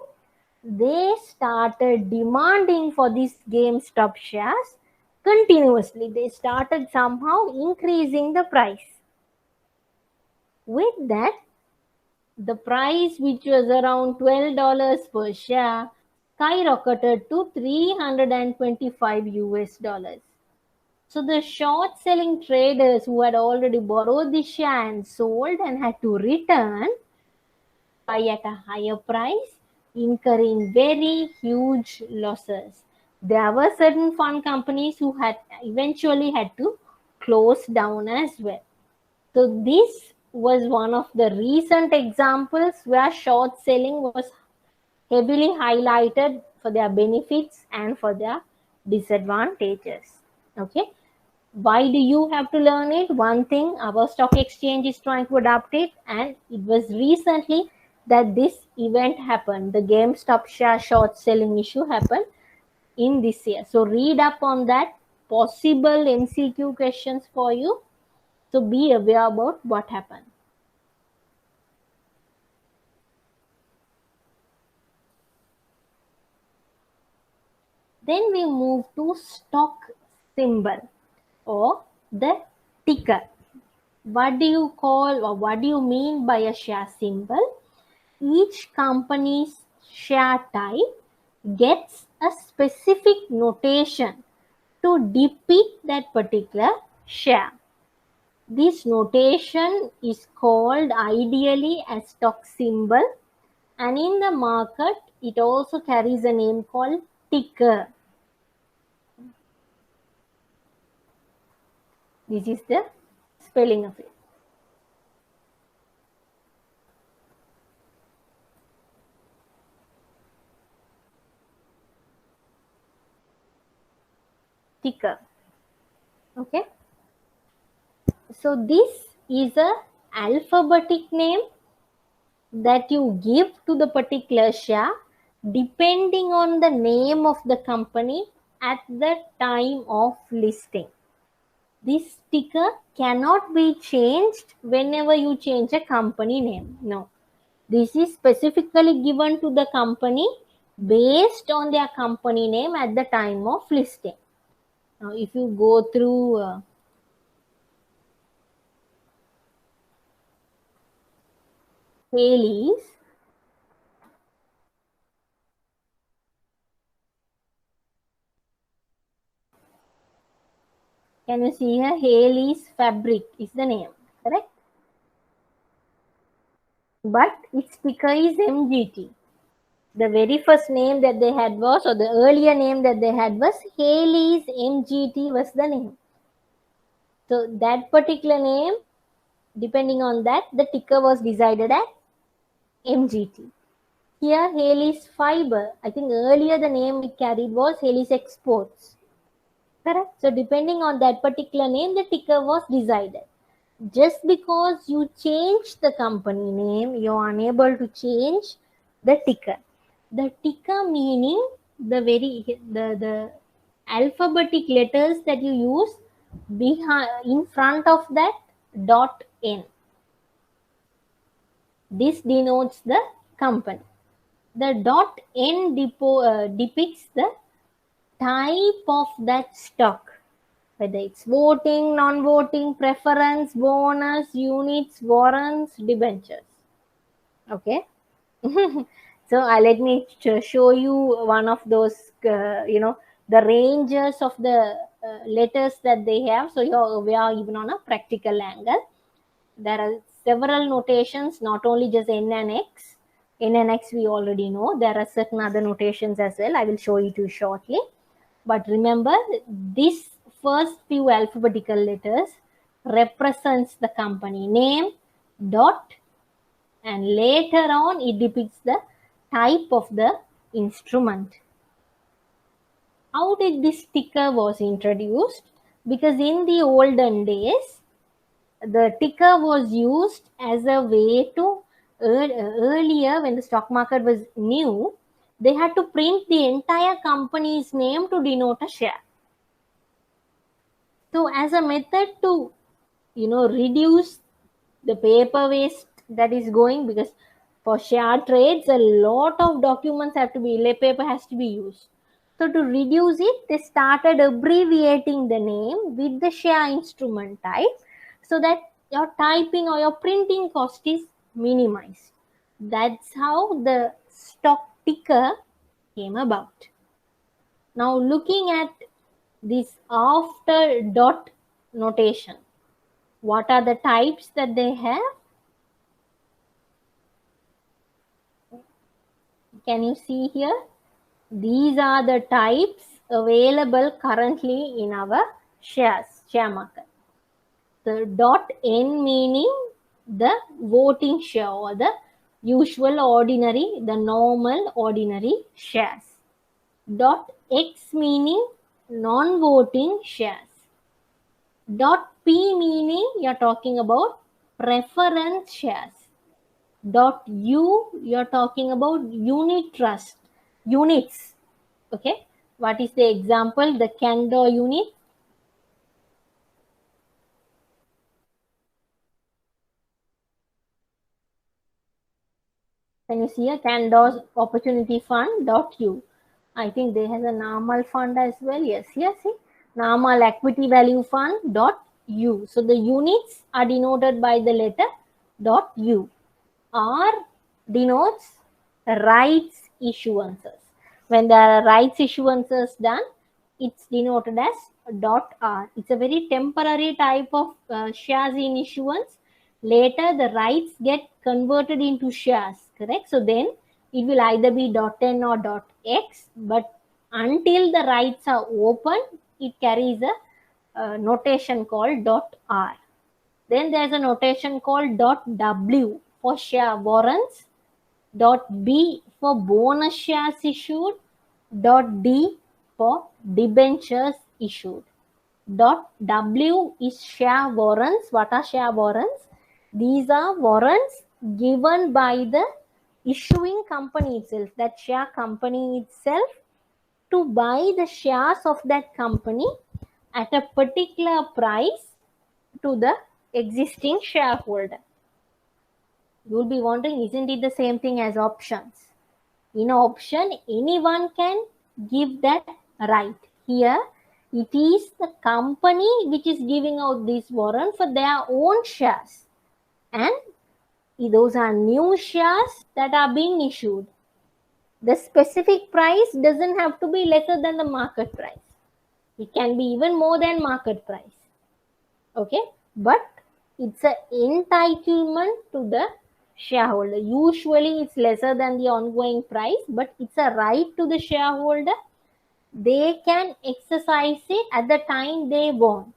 They started demanding for these GameStop shares continuously. They started somehow increasing the price. With that, the price, which was around $12 per share, skyrocketed to 325 US dollars. So the short selling traders who had already borrowed the share and sold and had to return, buy at a higher price, incurring very huge losses. There were certain fund companies who had eventually had to close down as well. So this was one of the recent examples where short selling was heavily highlighted for their benefits and for their disadvantages. Okay. Why do you have to learn it? One thing, our stock exchange is trying to adapt it, and it was recently that this event happened. The GameStop share short selling issue happened in this year. So read up on that. Possible MCQ questions for you. So be aware about what happened. Then we move to stock symbol, or the ticker. What do you call, or what do you mean by a share symbol? Each company's share type gets a specific notation to depict that particular share. This notation is called ideally as stock symbol, and in the market it also carries a name called ticker. This is the spelling of it. Ticker. Okay. So this is a alphabetic name that you give to the particular share depending on the name of the company at the time of listing. This ticker cannot be changed whenever you change a company name. No. This is specifically given to the company based on their company name at the time of listing. Now, if you go through Haley's, can you see here? Haley's Fabric is the name, correct? But its ticker is MGT. The very first name that they had was, or the earlier name that they had was Haley's MGT was the name. So that particular name, depending on that, the ticker was decided at MGT. Here, Haley's Fiber. I think earlier the name it carried was Haley's Exports. Correct? So depending on that particular name, the ticker was decided. Just because you change the company name, you are unable to change the ticker. The ticker meaning the alphabetic letters that you use behind in front of that dot N. This denotes the company. The dot N depicts the type of that stock, whether it's voting, non-voting, preference, bonus, units, warrants, debentures. Okay. So let me show you one of those, the ranges of the letters that they have. So we are even on a practical angle. There are several notations, not only just N and X. N and X we already know. There are certain other notations as well. I will show you to shortly. But remember, this first few alphabetical letters represents the company name, dot, and later on it depicts the type of the instrument. How did this ticker was introduced? Because in the olden days, the ticker was used as a way to, earlier when the stock market was new, they had to print the entire company's name to denote a share. So as a method to, reduce the paper waste that is going, because for share trades, a lot of documents have to be, paper has to be used. So to reduce it, they started abbreviating the name with the share instrument type so that your typing or your printing cost is minimized. That's how the stock ticker came about. Now looking at this after dot notation, what are the types that they have? Can you see here? These are the types available currently in our share market. The dot N meaning the voting share or the usual ordinary, the normal ordinary shares. Dot X meaning non-voting shares. Dot P meaning you're talking about preference shares. Dot U, you're talking about unit trust, units. Okay, what is the example? The Candor unit. Can you see a Candor's opportunity fund dot U? I think they have a normal fund as well. Yes, here see normal equity value fund dot U. So the units are denoted by the letter dot U. R denotes rights issuances. When there are rights issuances done, it's denoted as .r. It's a very temporary type of shares in issuance. Later, the rights get converted into shares, correct? So then it will either be .n or .x, but until the rights are open, it carries a notation called .r. Then there's a notation called .w for share warrants, .b for bonus shares issued, .d for debentures issued. .w is share warrants. What are share warrants? These are warrants given by the issuing company itself, that share company itself, to buy the shares of that company at a particular price to the existing shareholder. You'll be wondering, isn't it the same thing as options? In an option, anyone can give that right. Here, it is the company which is giving out this warrant for their own shares. And those are new shares that are being issued. The specific price doesn't have to be lesser than the market price. It can be even more than market price. Okay, but it's an entitlement to the shareholder. Usually it's lesser than the ongoing price, but it's a right to the shareholder. They can exercise it at the time they want,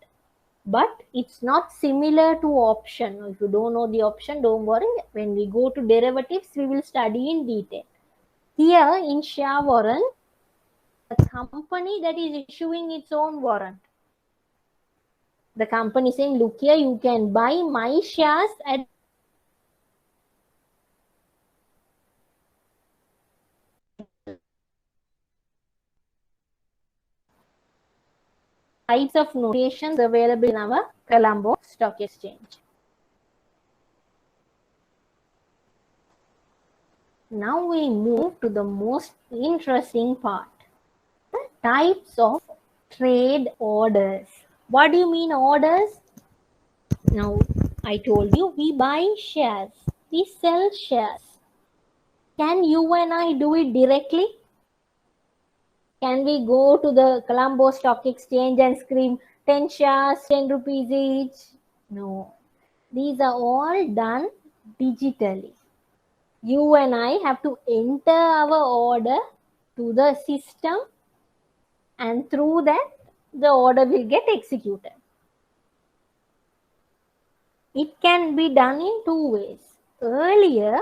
but it's not similar to option. If you don't know the option, don't worry. When we go to derivatives, we will study in detail. Here in share warrant, the company that is issuing its own warrant, the company saying, look here, you can buy my shares at types of notations available in our Colombo Stock Exchange. Now we move to the most interesting part, the types of trade orders. What do you mean orders? Now, I told you we buy shares, we sell shares. Can you and I do it directly? Can we go to the Colombo Stock Exchange and scream 10 shares, 10 rupees each? No. These are all done digitally. You and I have to enter our order to the system, and through that, the order will get executed. It can be done in two ways. Earlier,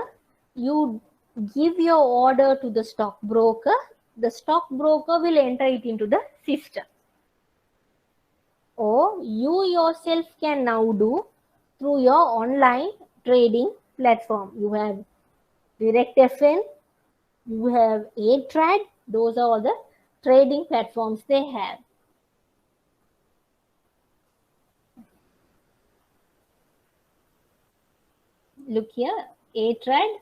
you give your order to the stockbroker. The stockbroker will enter it into the system. Or you yourself can now do through your online trading platform. You have DirectFN, you have A-Trad. Those are all the trading platforms they have. Look here, A-Trad.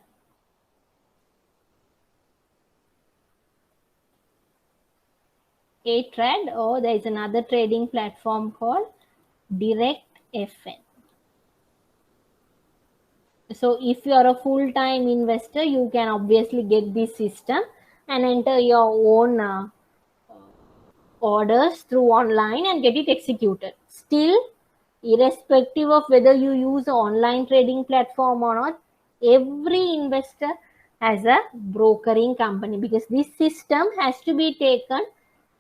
A-Trad, or there is another trading platform called DirectFN. So if you are a full-time investor, you can obviously get this system and enter your own orders through online and get it executed. Still, irrespective of whether you use an online trading platform or not, every investor has a brokering company, because this system has to be taken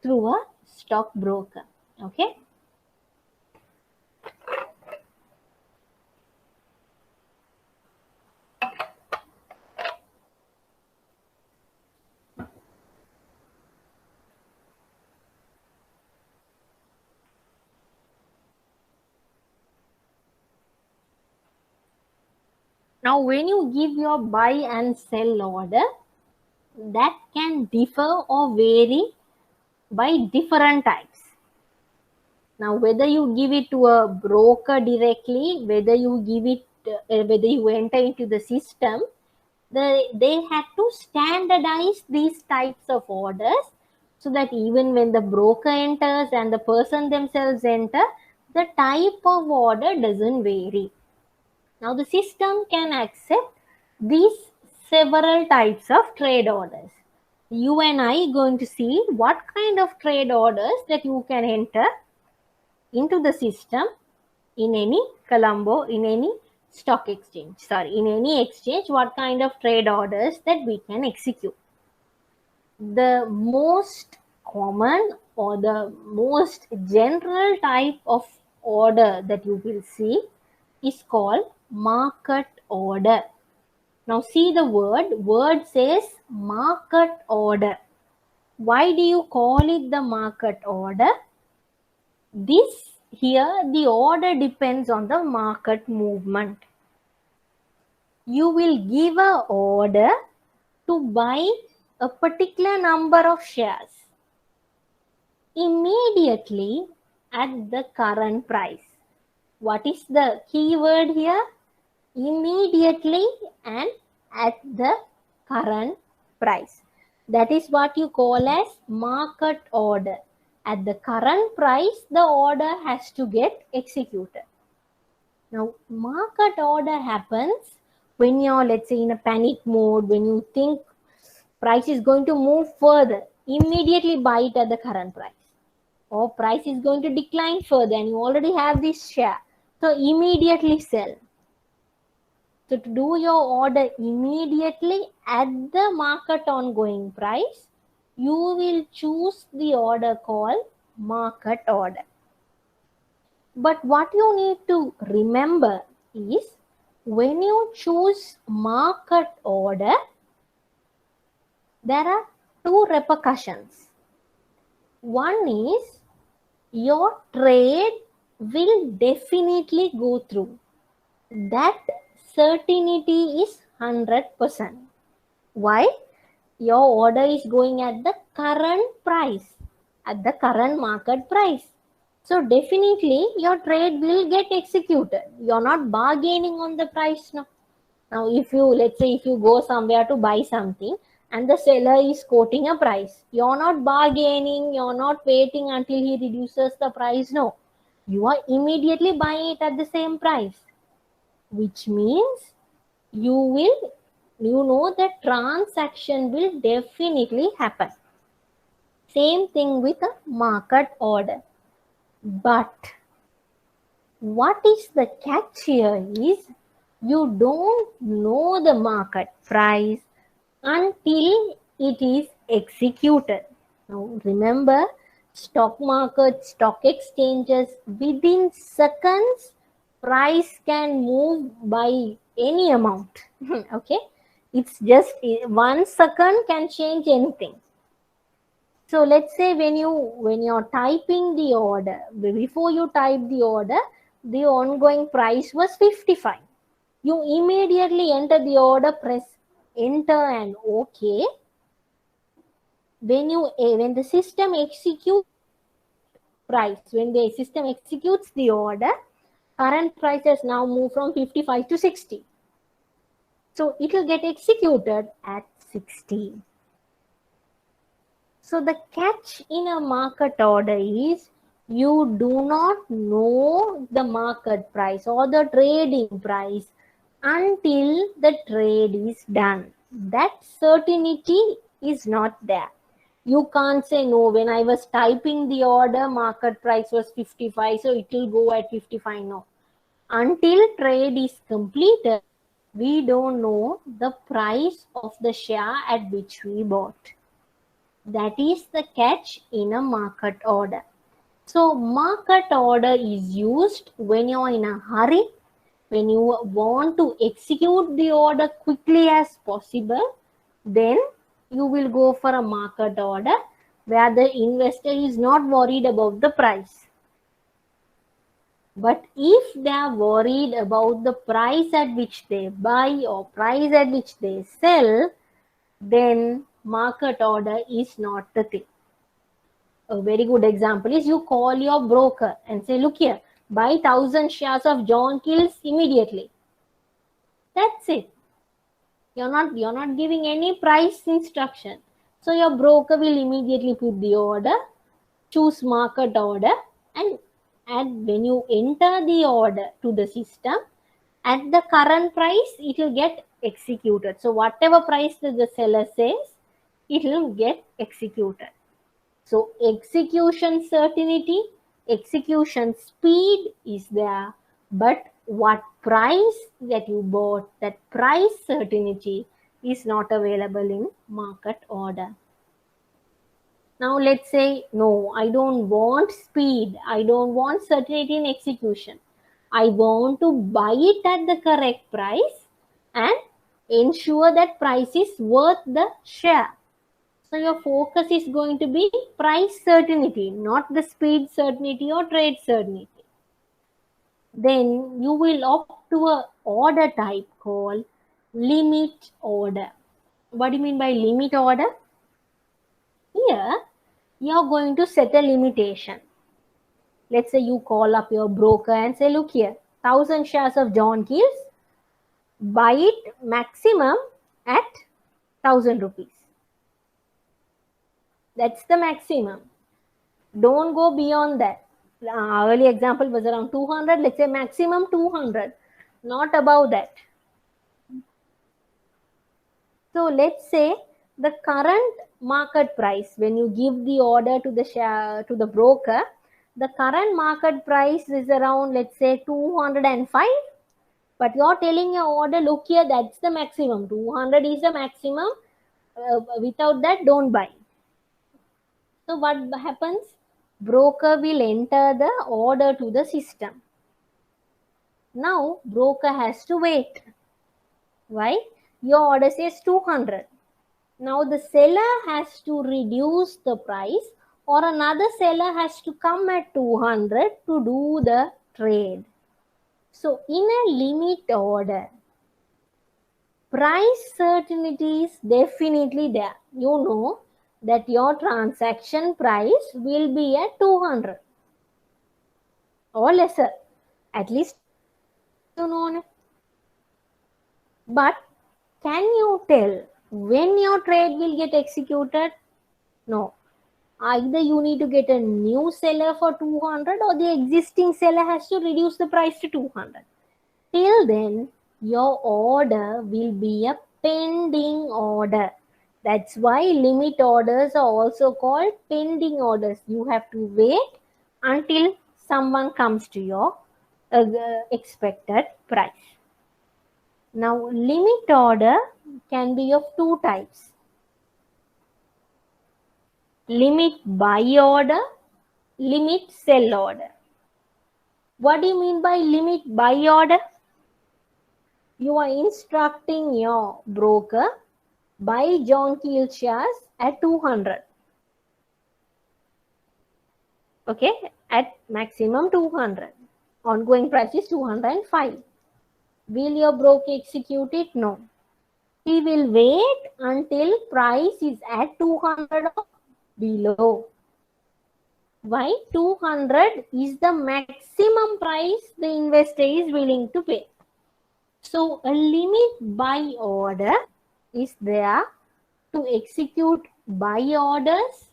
through a stockbroker. Okay. Now, when you give your buy and sell order, that can differ or vary by different types. Now, whether you give it to a broker directly, whether you give it, whether you enter into the system, they have to standardize these types of orders so that even when the broker enters and the person themselves enter, the type of order doesn't vary. Now, the system can accept these several types of trade orders. You and I are going to see what kind of trade orders that you can enter into the system in any Colombo, in any stock exchange, in any exchange, what kind of trade orders that we can execute. The most common or the most general type of order that you will see is called market order. Now see the word says market order. Why do you call it the market order? This here, the order depends on the market movement. You will give an order to buy a particular number of shares immediately at the current price. What is the key word here? Immediately and at the current price. That is what you call as market order. At the current price, the order has to get executed. Now, market order happens when you're, let's say, in a panic mode, when you think price is going to move further, immediately buy it at the current price. Or price is going to decline further and you already have this share. So immediately sell. So to do your order immediately at the market ongoing price, you will choose the order called market order. But what you need to remember is when you choose market order, there are two repercussions. One is your trade will definitely go through. That certainty is 100%. Why? Your order is going at the current price, at the current market price. So definitely your trade will get executed. You're not bargaining on the price now. Now if you, let's say if you go somewhere to buy something and the seller is quoting a price, you're not bargaining, you're not waiting until he reduces the price. No, you are immediately buying it at the same price, which means you know that transaction will definitely happen. Same thing with a market order. But what is the catch here is you don't know the market price until it is executed. Now remember, stock market, stock exchanges, within seconds, price can move by any amount. Okay, it's just 1 second can change anything. So let's say when you're typing the order, before you type the order, the ongoing price was 55. You immediately enter the order, press enter and OK. When the system executes price, when the system executes the order, current price has now moved from 55 to 60. So it will get executed at 60. So the catch in a market order is you do not know the market price or the trading price until the trade is done. That certainty is not there. You can't say, no, when I was typing the order, market price was 55, so it will go at 55. No. Until trade is completed, we don't know the price of the share at which we bought. That is the catch in a market order. So market order is used when you are in a hurry, when you want to execute the order quickly as possible, then you will go for a market order where the investor is not worried about the price. But if they are worried about the price at which they buy or price at which they sell, then market order is not the thing. A very good example is you call your broker and say, look here, buy 1,000 shares of John Kills immediately. That's it. You're not giving any price instruction. So your broker will immediately put the order, choose market order, and when you enter the order to the system, at the current price, it will get executed. So whatever price the seller says, it will get executed. So execution certainty, execution speed is there, but what price that you bought, that price certainty is not available in market order. Now let's say, no, I don't want speed. I don't want certainty in execution. I want to buy it at the correct price and ensure that price is worth the share. So your focus is going to be price certainty, not the speed certainty or trade certainty. Then you will opt to a order type called limit order. What do you mean by limit order? Here, you are going to set a limitation. Let's say you call up your broker and say, look here, 1,000 shares of John Keells, buy it maximum at 1,000 rupees. That's the maximum. Don't go beyond that. Early example was around 200. Let's say maximum 200, not above that. So let's say the current market price, when you give the order to the share to the broker, the current market price is around, let's say 205. But you're telling your order, look here, that's the maximum. 200 is the maximum. Without that, don't buy. So what happens? Broker will enter the order to the system. Now, broker has to wait. Why? Your order says 200. Now, the seller has to reduce the price, or another seller has to come at 200 to do the trade. So, in a limit order, price certainty is definitely there. You know that your transaction price will be at 200 or lesser. At least you know. But can you tell when your trade will get executed? No. Either you need to get a new seller for 200 or the existing seller has to reduce the price to 200. Till then, your order will be a pending order. That's why limit orders are also called pending orders. You have to wait until someone comes to your expected price. Now, limit order can be of two types. Limit buy order, limit sell order. What do you mean by limit buy order? You are instructing your broker, buy John Keells shares at 200. Okay, at maximum 200. Ongoing price is 205. Will your broker execute it? No. He will wait until price is at 200 or below. Why? 200 is the maximum price the investor is willing to pay. So, a limit buy order is there to execute buy orders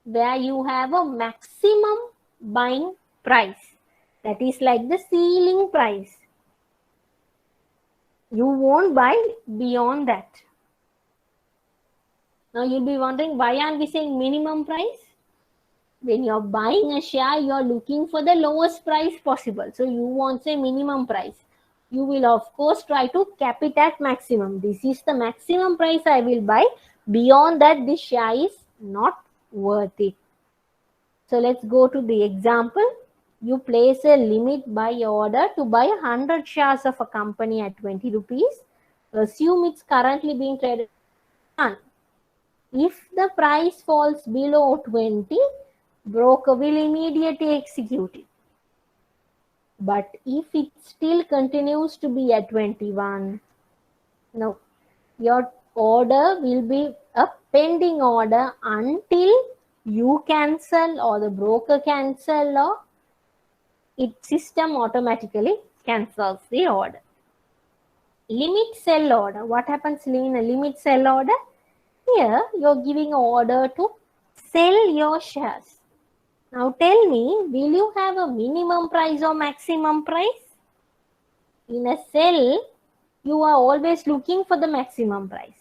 where you have a maximum buying price. That is like the ceiling price. You won't buy beyond that. Now, you'll be wondering, why aren't we saying minimum price? When you're buying a share, you're looking for the lowest price possible. So, you won't say minimum price. You will, of course, try to cap it at maximum. This is the maximum price I will buy. Beyond that, this share is not worth it. So, let's go to the example. You place a limit buy order to buy 100 shares of a company at 20 rupees. Assume it's currently being traded at 1. If the price falls below 20, broker will immediately execute it. But if it still continues to be at 21, no, your order will be a pending order until you cancel or the broker cancel or its system automatically cancels the order. Limit sell order. What happens in a limit sell order? Here, you're giving an order to sell your shares. Now tell me, will you have a minimum price or maximum price? In a sell, you are always looking for the maximum price.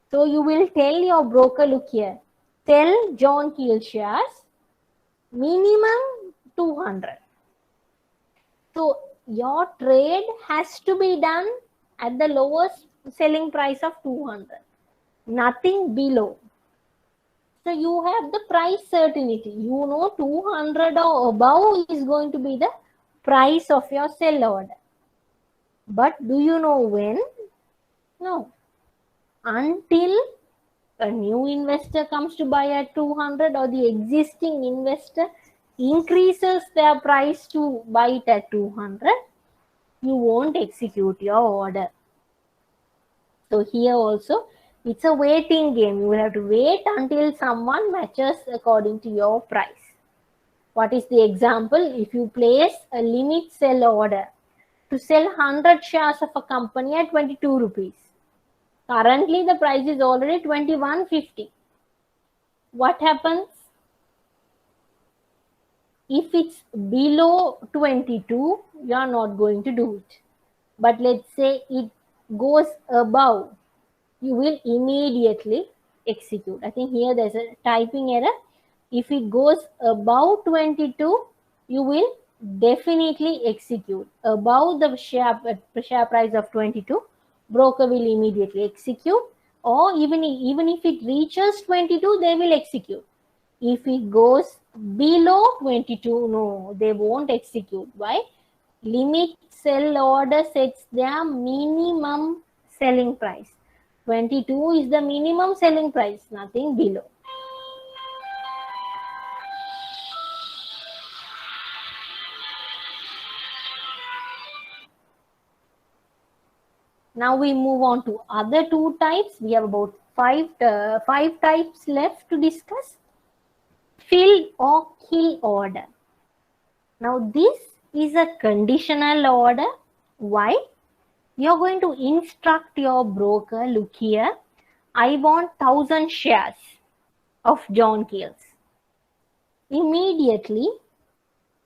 So you will tell your broker, look here, sell John Keells shares, minimum 200. So your trade has to be done at the lowest selling price of 200, nothing below. So you have the price certainty. You know 200 or above is going to be the price of your sell order. But do you know when? No. Until a new investor comes to buy at 200 or the existing investor increases their price to buy it at 200, you won't execute your order. So here also it's a waiting game. You will have to wait until someone matches according to your price. What is the example? If you place a limit sell order to sell 100 shares of a company at 22 rupees. Currently the price is already 21.50. What happens? If it's below 22, you are not going to do it. But let's say it goes above, you will immediately execute. I think here there's a typing error. If it goes above 22, you will definitely execute. Above the share price of 22, broker will immediately execute, or even if it reaches 22, they will execute. If it goes below 22, no, they won't execute. Why? Limit sell order sets their minimum selling price. 22 is the minimum selling price, nothing below. Now we move on to other two types. We have about five types left to discuss. Fill or kill order. Now this is a conditional order. Why? You're going to instruct your broker, look here, I want 1,000 shares of John Keells immediately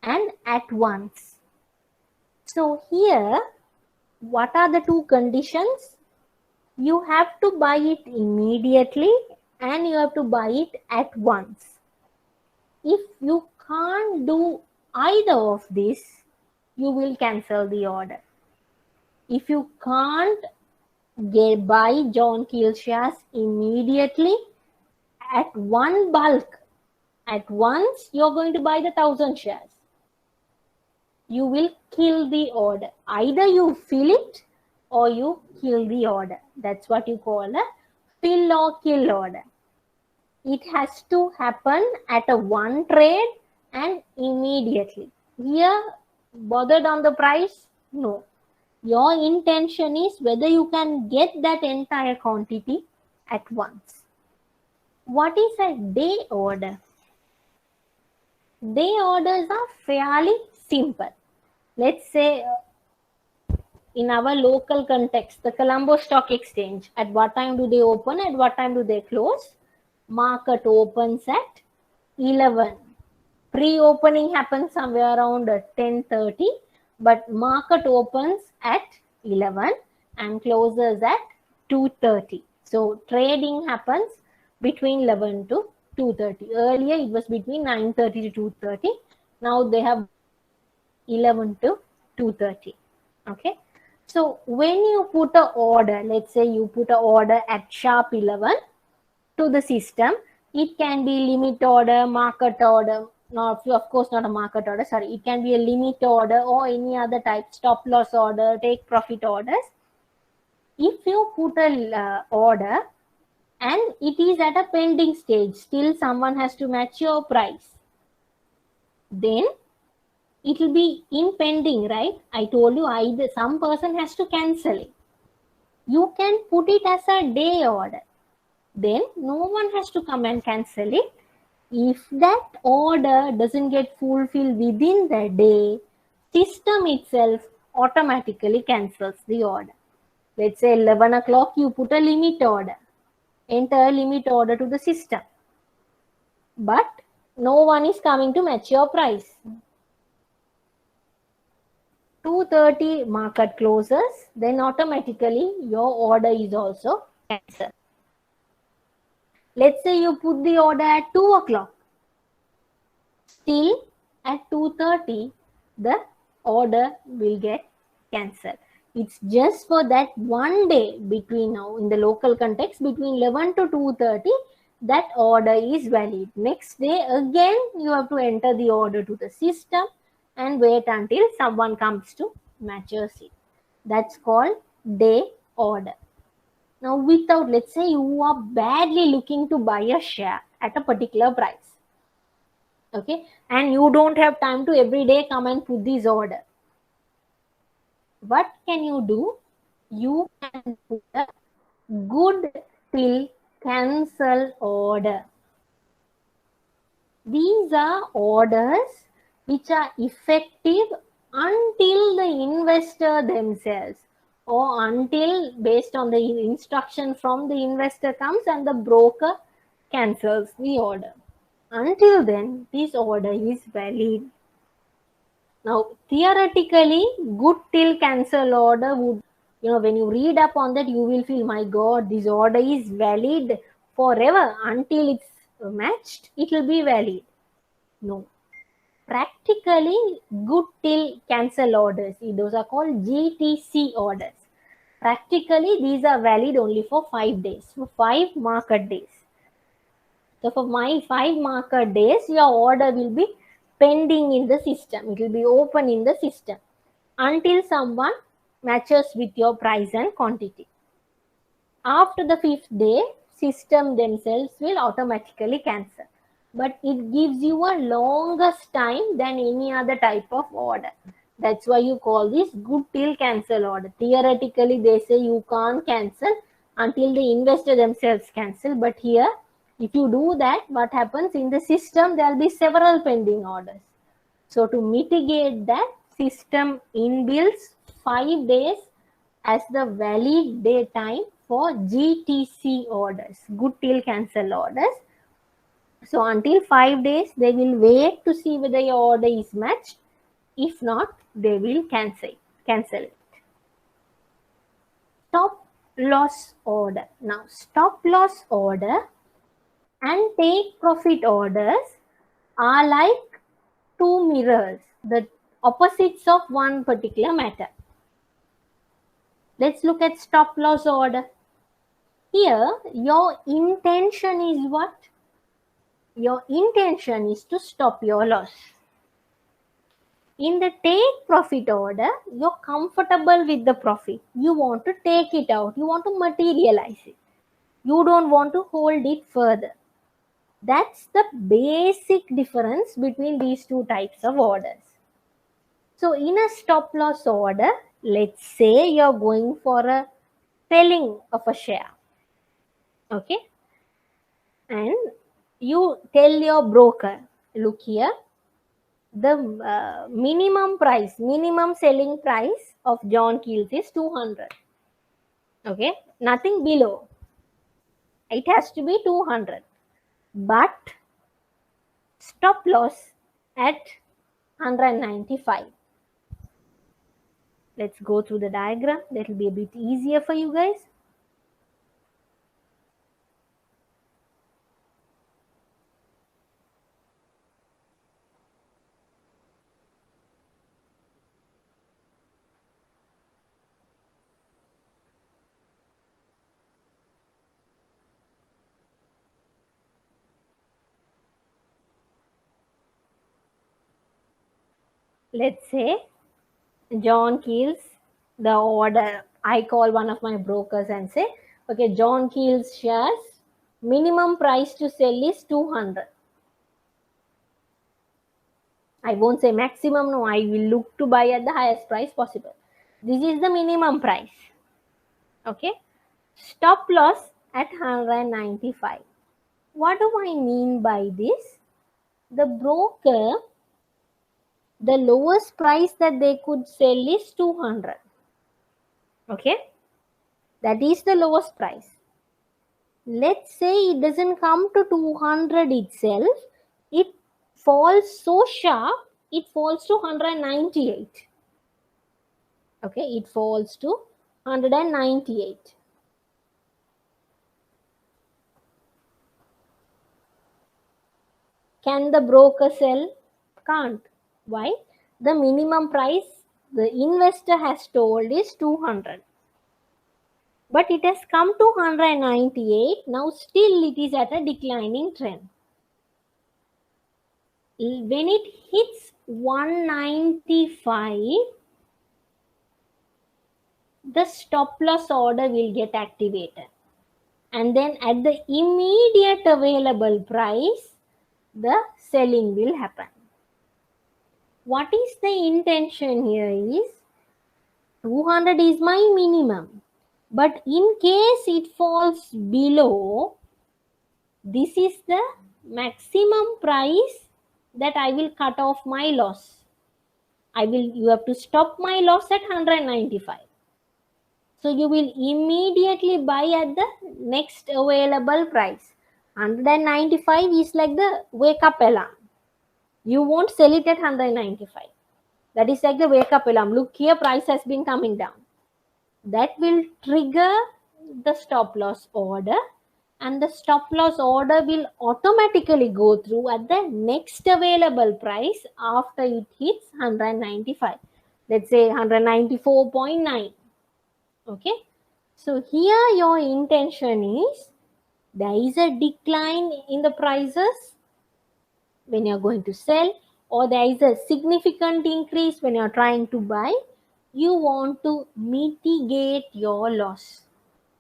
and at once. So here, what are the two conditions? You have to buy it immediately and you have to buy it at once. If you can't do either of these, you will cancel the order. If you can't buy John Keells shares immediately at one bulk, at once, you're going to buy the 1,000 shares. You will kill the order. Either you fill it or you kill the order. That's what you call a fill or kill order. It has to happen at a one trade and immediately. Here, bothered on the price? No. Your intention is whether you can get that entire quantity at once. What is a day order? Day orders are fairly simple. Let's say in our local context, the Colombo Stock Exchange, at what time do they open, at what time do they close? Market opens at 11. Pre-opening happens somewhere around 10:30, but market opens at 11 and closes at 2:30. So trading happens between 11 to 2:30. Earlier it was between 9:30 to 2:30. Now they have 11 to 2:30. Okay. So when you put an order, let's say you put an order at sharp 11 to the system, it can be limit order, market order, not, of course not a market order, sorry, it can be a limit order or any other type, stop loss order, take profit orders. If you put a order and it is at a pending stage, still someone has to match your price, then it will be in pending, right? I told you either some person has to cancel it. You can put it as a day order. Then no one has to come and cancel it. If that order doesn't get fulfilled within the day, system itself automatically cancels the order. Let's say 11 o'clock, you put a limit order, enter a limit order to the system. But no one is coming to match your price. 2:30 market closes, then automatically your order is also cancelled. Let's say you put the order at 2 o'clock. Still, at 2:30 the order will get cancelled. It's just for that one day between now in the local context between 11 to 2:30 that order is valid. Next day again you have to enter the order to the system and wait until someone comes to matches it. That's called day order. Now without, let's say you are badly looking to buy a share at a particular price, okay, and you don't have time to every day come and put this order. What can you do? You can put a good till cancel order. These are orders which are effective until the investor themselves or until based on the instruction from the investor comes and the broker cancels the order. Until then, this order is valid. Now, theoretically, good till cancel order would, when you read up on that, you will feel, my God, this order is valid forever until it's matched, it will be valid. No. Practically, good till cancel orders, those are called GTC orders. Practically, these are valid only for 5 days, for 5 market days. So for my 5 market days, your order will be pending in the system. It will be open in the system until someone matches with your price and quantity. After the 5th day, system themselves will automatically cancel. But it gives you a longest time than any other type of order. That's why you call this good till cancel order. Theoretically, they say you can't cancel until the investor themselves cancel. But here, if you do that, what happens in the system, there will be several pending orders. So to mitigate that, system inbuilds 5 days as the valid day time for GTC orders, good till cancel orders. So until 5 days, they will wait to see whether your order is matched. If not, they will cancel it. Stop loss order. Now, stop loss order and take profit orders are like two mirrors, the opposites of one particular matter. Let's look at stop loss order. Here, your intention is what? Your intention is to stop your loss. In the take profit order, you're comfortable with the profit. You want to take it out. You want to materialize it. You don't want to hold it further. That's the basic difference between these two types of orders. So in a stop loss order, let's say you're going for a selling of a share. Okay. And you tell your broker, look here, the minimum selling price of John Keel's is 200. Okay. Nothing below. It has to be 200. But stop loss at 195. Let's go through the diagram. That will be a bit easier for you guys. Let's say John Keel's, the order, I call one of my brokers and say, okay, John Keel's shares, minimum price to sell is 200. I won't say maximum, no, I will look to buy at the highest price possible. This is the minimum price. Okay. Stop loss at 195. What do I mean by this? The broker, the lowest price that they could sell is 200. Okay. That is the lowest price. Let's say it doesn't come to 200 itself. It falls so sharp, it falls to 198. Okay, it falls to 198. Can the broker sell? Can't. Why? The minimum price the investor has told is 200. But it has come to 198. Now still it is at a declining trend. When it hits 195, the stop loss order will get activated. And then at the immediate available price, the selling will happen. What is the intention here is 200 is my minimum. But in case it falls below, this is the maximum price that I will cut off my loss. You have to stop my loss at 195. So you will immediately buy at the next available price. 195 is like the wake up alarm. You won't sell it at 195. That is like the wake up alarm. Look here, price has been coming down. That will trigger the stop loss order, and the stop loss order will automatically go through at the next available price after it hits 195. Let's say 194.9. Okay. So here your intention is there is a decline in the prices when you're going to sell, or there is a significant increase when you're trying to buy. You want to mitigate your loss.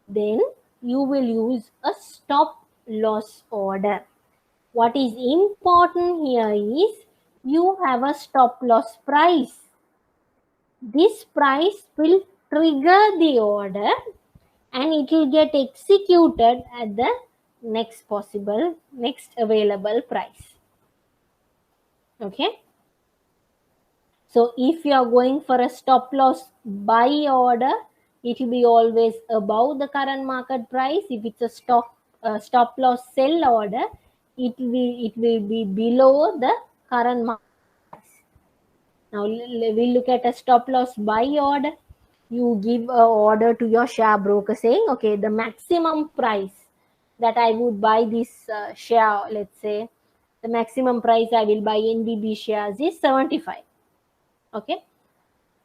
Then you will use a stop loss order. What is important here is you have a stop loss price. This price will trigger the order and it will get executed at the next available price. Okay. So if you are going for a stop loss buy order, it will be always above the current market price. If it's a stop loss sell order, it will be below the current market price. Now we'll look at a stop loss buy order. You give a order to your share broker saying, okay, the maximum price that I would buy this share, let's say the maximum price I will buy NBB shares is 75. Okay,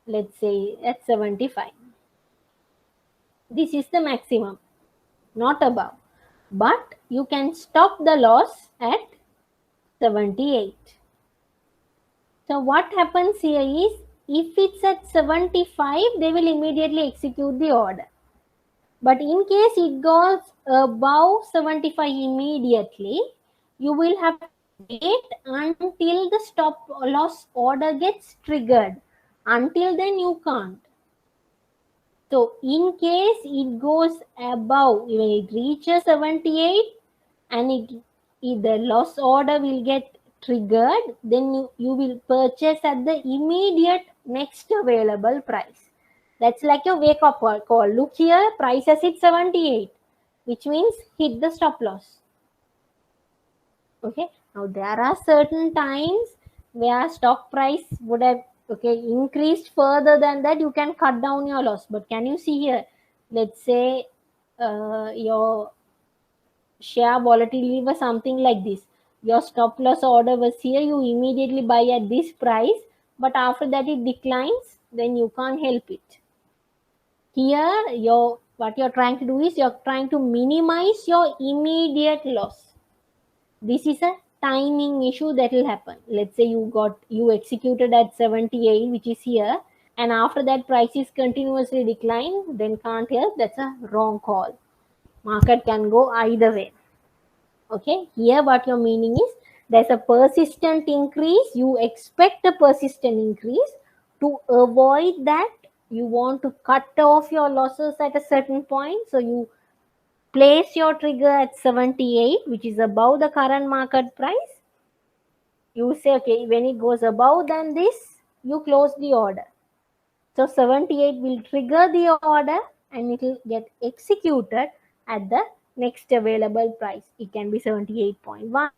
let's say at 75. This is the maximum, not above. But you can stop the loss at 78. So what happens here is, if it's at 75, they will immediately execute the order. But in case it goes above 75 immediately, you will have to wait until the stop loss order gets triggered. Until then, you can't. So in case it goes above, when it reaches 78 and the loss order will get triggered, then you will purchase at the immediate next available price. That's like your wake up call. Look here, price has hit 78, which means hit the stop loss. Okay. Now there are certain times where stock price would have increased further than that. You can cut down your loss. But can you see here? Let's say your share volatility was something like this. Your stop loss order was here. You immediately buy at this price, but after that it declines. Then you can't help it. Here, what you're trying to do is you're trying to minimize your immediate loss. This is a timing issue that will happen. Let's say you executed at 78, which is here, and after that price is continuously decline, then can't help. That's a wrong call. Market can go either way. Okay, here what your meaning is, there's a persistent increase. You expect a persistent increase. To avoid that, you want to cut off your losses at a certain point. So you place your trigger at 78, which is above the current market price. You say, okay, when it goes above than this, you close the order. So 78 will trigger the order and it will get executed at the next available price. It can be 78.1.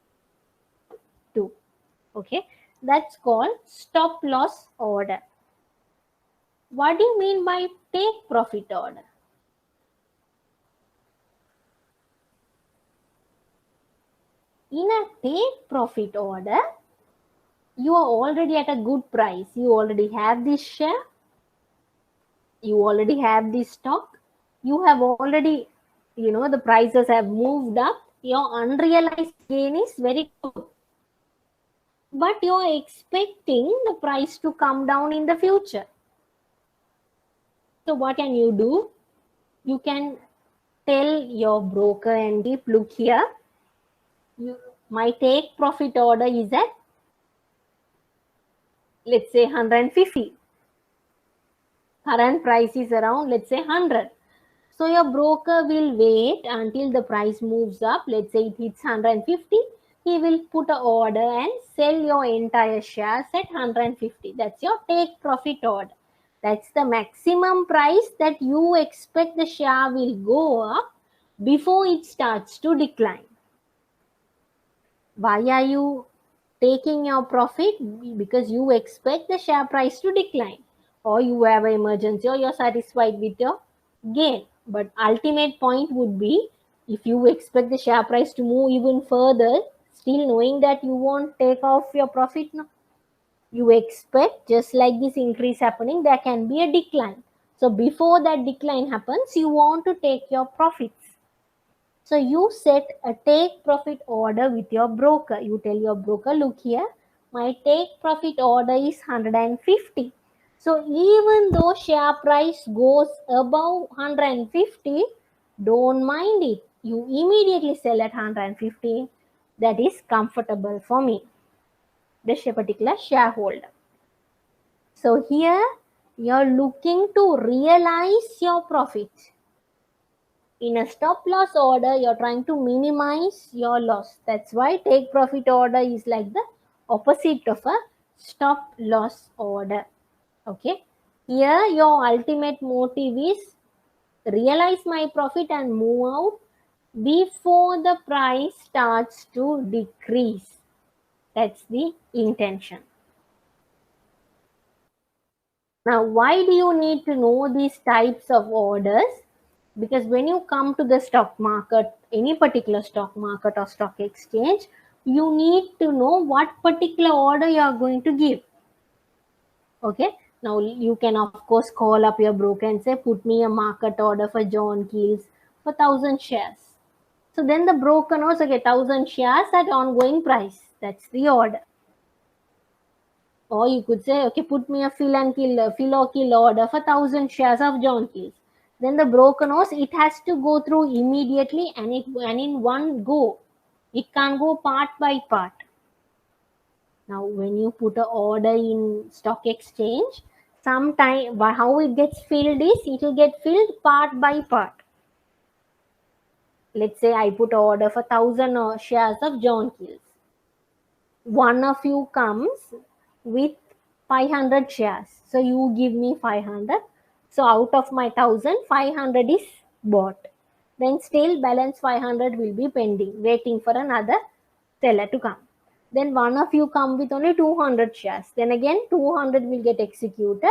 Okay, that's called stop loss order. What do you mean by take profit order? In a take profit order, you are already at a good price. You already have this share. You already have this stock. You have already, the prices have moved up. Your unrealized gain is very good. But you are expecting the price to come down in the future. So what can you do? You can tell your broker and deep, look here, my take profit order is at, let's say 150. Current price is around, let's say 100. So your broker will wait until the price moves up. Let's say it hits 150. He will put an order and sell your entire shares at 150. That's your take profit order. That's the maximum price that you expect the share will go up before it starts to decline. Why are you taking your profit? Because you expect the share price to decline, or you have an emergency, or you're satisfied with your gain. But ultimate point would be, if you expect the share price to move even further, still knowing that you won't take off your profit, no? You expect, just like this increase happening, there can be a decline. So before that decline happens, you want to take your profits. So you set a take profit order with your broker. You tell your broker, look here, my take profit order is 150. So even though share price goes above 150, don't mind it. You immediately sell at 150. That is comfortable for me, this particular shareholder. So here you're looking to realize your profit. In a stop loss order, you're trying to minimize your loss. That's why take profit order is like the opposite of a stop loss order. Okay. Here your ultimate motive is realize my profit and move out before the price starts to decrease. That's the intention. Now, why do you need to know these types of orders? Because when you come to the stock market, any particular stock market or stock exchange, you need to know what particular order you are going to give. Okay. Now, you can, of course, call up your broker and say, put me a market order for John Keells for 1,000 shares. So then the broker knows, okay, 1,000 shares at ongoing price. That's the order. Or you could say, okay, put me a Phil or Kill order for 1,000 shares of John Keells. Then the broker knows it has to go through immediately and in one go. It can't go part by part. Now, when you put an order in stock exchange, sometime how it gets filled is it will get filled part by part. Let's say I put an order for 1,000 shares of John Keells. One of you comes with 500 shares. So you give me 500. So out of my 1,000, 500 is bought. Then still balance 500 will be pending, waiting for another seller to come. Then one of you come with only 200 shares. Then again 200 will get executed.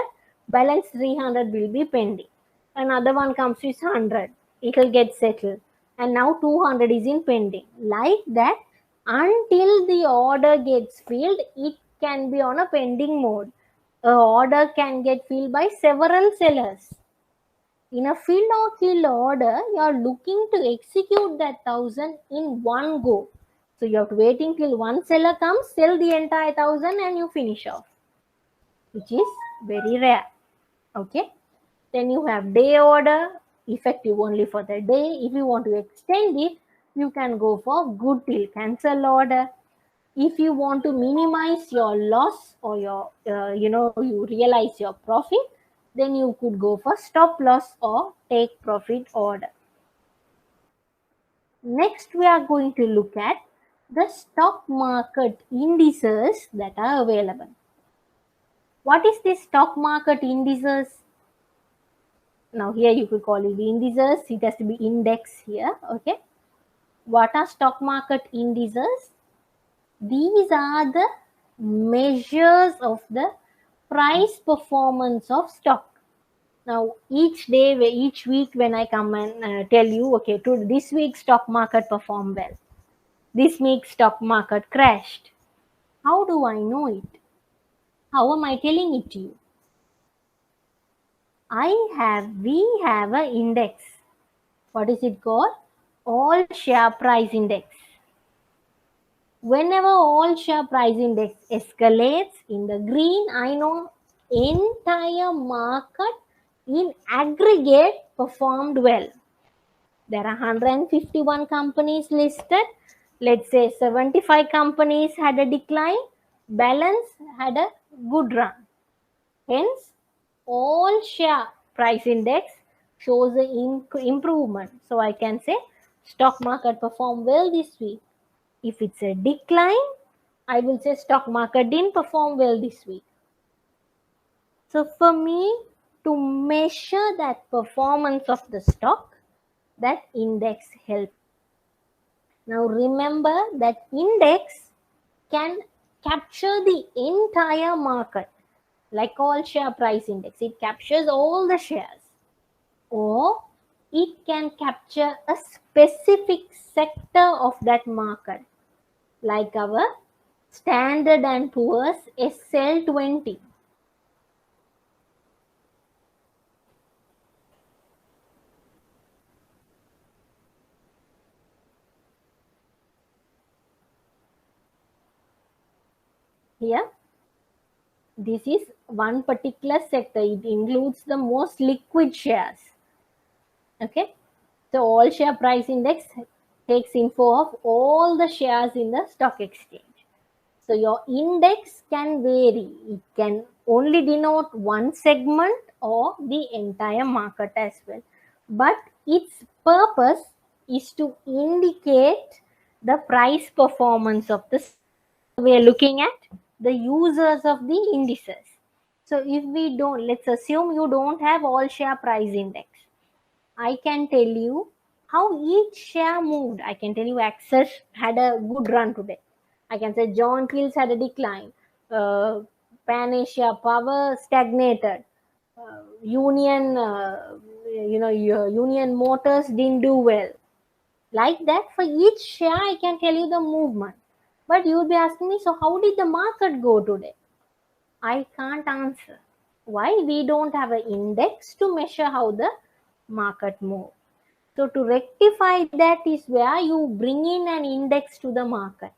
Balance 300 will be pending. Another one comes with 100. It will get settled. And now 200 is in pending. Like that, until the order gets filled, it can be on a pending mode. An order can get filled by several sellers. In a fill or kill order, you are looking to execute that 1,000 in one go. So you have to wait until one seller comes, sell the entire 1,000 and you finish off, which is very rare. Okay. Then you have day order, effective only for the day. If you want to extend it, you can go for good till cancel order. If you want to minimize your loss or your, you realize your profit, then you could go for stop loss or take profit order. Next, we are going to look at the stock market indices that are available. What is this stock market indices? Now here you could call it indices. It has to be index here. Okay. What are stock market indices? These are the measures of the price performance of stock. Now each day, each week when I come and tell you, okay, this week stock market performed well. This week stock market crashed. How do I know it? How am I telling it to you? We have an index. What is it called? All share price index. Whenever all share price index escalates in the green, I know entire market in aggregate performed well. There are 151 companies listed. Let's say 75 companies had a decline, balance had a good run. Hence, all share price index shows an improvement. So I can say stock market performed well this week. If it's a decline, I will say stock market didn't perform well this week. So for me to measure that performance of the stock, that index helps. Now remember that index can capture the entire market, like all share price index. It captures all the shares, or it can capture a specific sector of that market, like our Standard and Poor's SL20. Here, this is one particular sector. It includes the most liquid shares. Okay, so all share price index takes info of all the shares in the stock exchange. So your index can vary. It can only denote one segment or the entire market as well. But its purpose is to indicate the price performance of the. We are looking at the users of the indices. So if we don't, let's assume you don't have all share price index. I can tell you how each share moved. I can tell you Access had a good run today. I can say John Keells had a decline. Pan Asia Power stagnated. Union Motors didn't do well. Like that, for each share, I can tell you the movement. But you'll be asking me, so how did the market go today? I can't answer. Why? We don't have an index to measure how the market moved. So to rectify that is where you bring in an index to the market.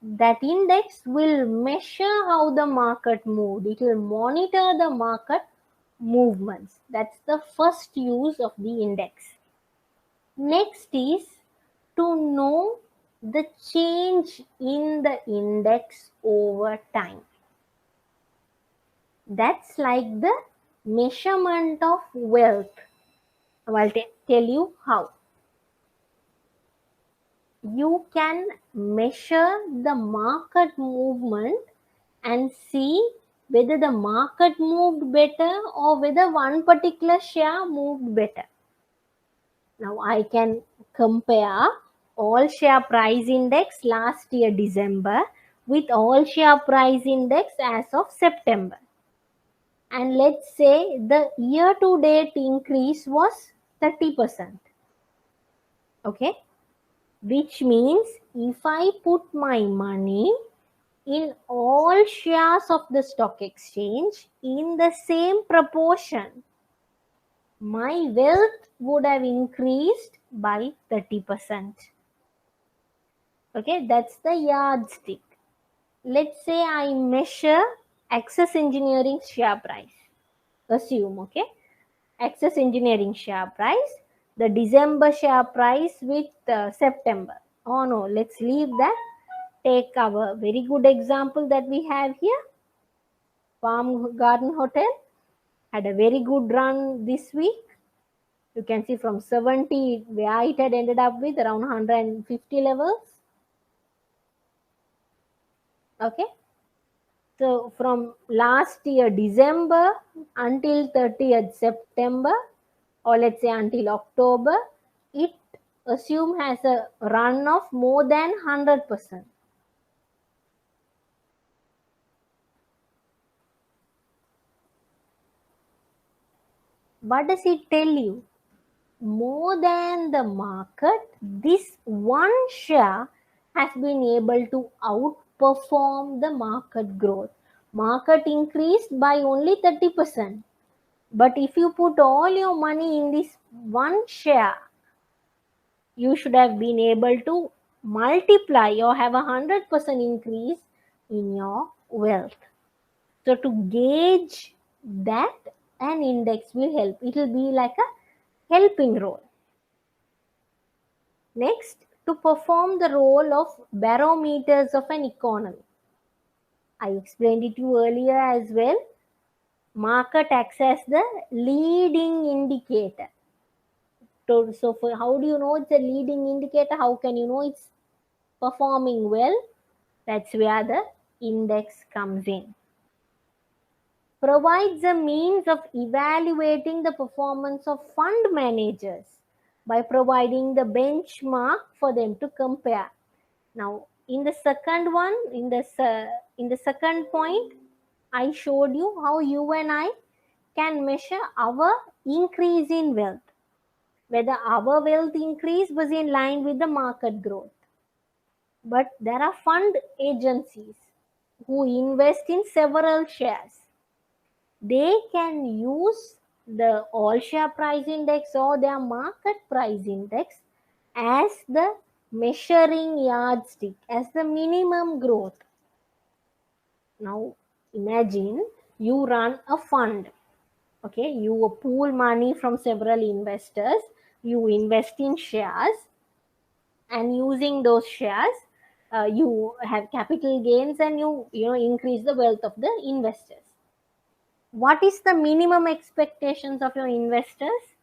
That index will measure how the market moved. It will monitor the market movements. That's the first use of the index. Next is to know the change in the index over time. That's like the measurement of wealth. I'll tell you how. You can measure the market movement and see whether the market moved better or whether one particular share moved better. Now I can compare all share price index last year December with all share price index as of September. And let's say the year to date increase was 30%. Okay, which means if I put my money in all shares of the stock exchange in the same proportion, my wealth would have increased by 30%. Okay, that's the yardstick. Let's say I measure Access Engineering share price. Assume, okay, Access Engineering share price, the December share price with September. Oh no, let's leave that. Take our very good example that we have here. Palm Garden Hotel had a very good run this week. You can see from 70 where it had ended up with around 150 levels. Okay. So from last year December until 30th September, or let's say until October, it assume has a run of more than 100%. What does it tell you? More than the market, this one share has been able to outperform the market growth. Market increased by only 30%. But if you put all your money in this one share, you should have been able to multiply or have 100% increase in your wealth. So to gauge that, an index will help. It will be like a helping role. Next, to perform the role of barometers of an economy. I explained it to you earlier as well. Market acts as the leading indicator. So for how do you know it's a leading indicator? How can you know it's performing well? That's where the index comes in. Provides a means of evaluating the performance of fund managers by providing the benchmark for them to compare. Now, in the second one, in the second point, I showed you how you and I can measure our increase in wealth, whether our wealth increase was in line with the market growth. But there are fund agencies who invest in several shares. They can use the all share price index or their market price index as the measuring yardstick, as the minimum growth. Now imagine you run a fund. Okay, you pool money from several investors, you invest in shares, and using those shares you have capital gains, and you increase the wealth of the investors. What is the minimum expectations of your investors?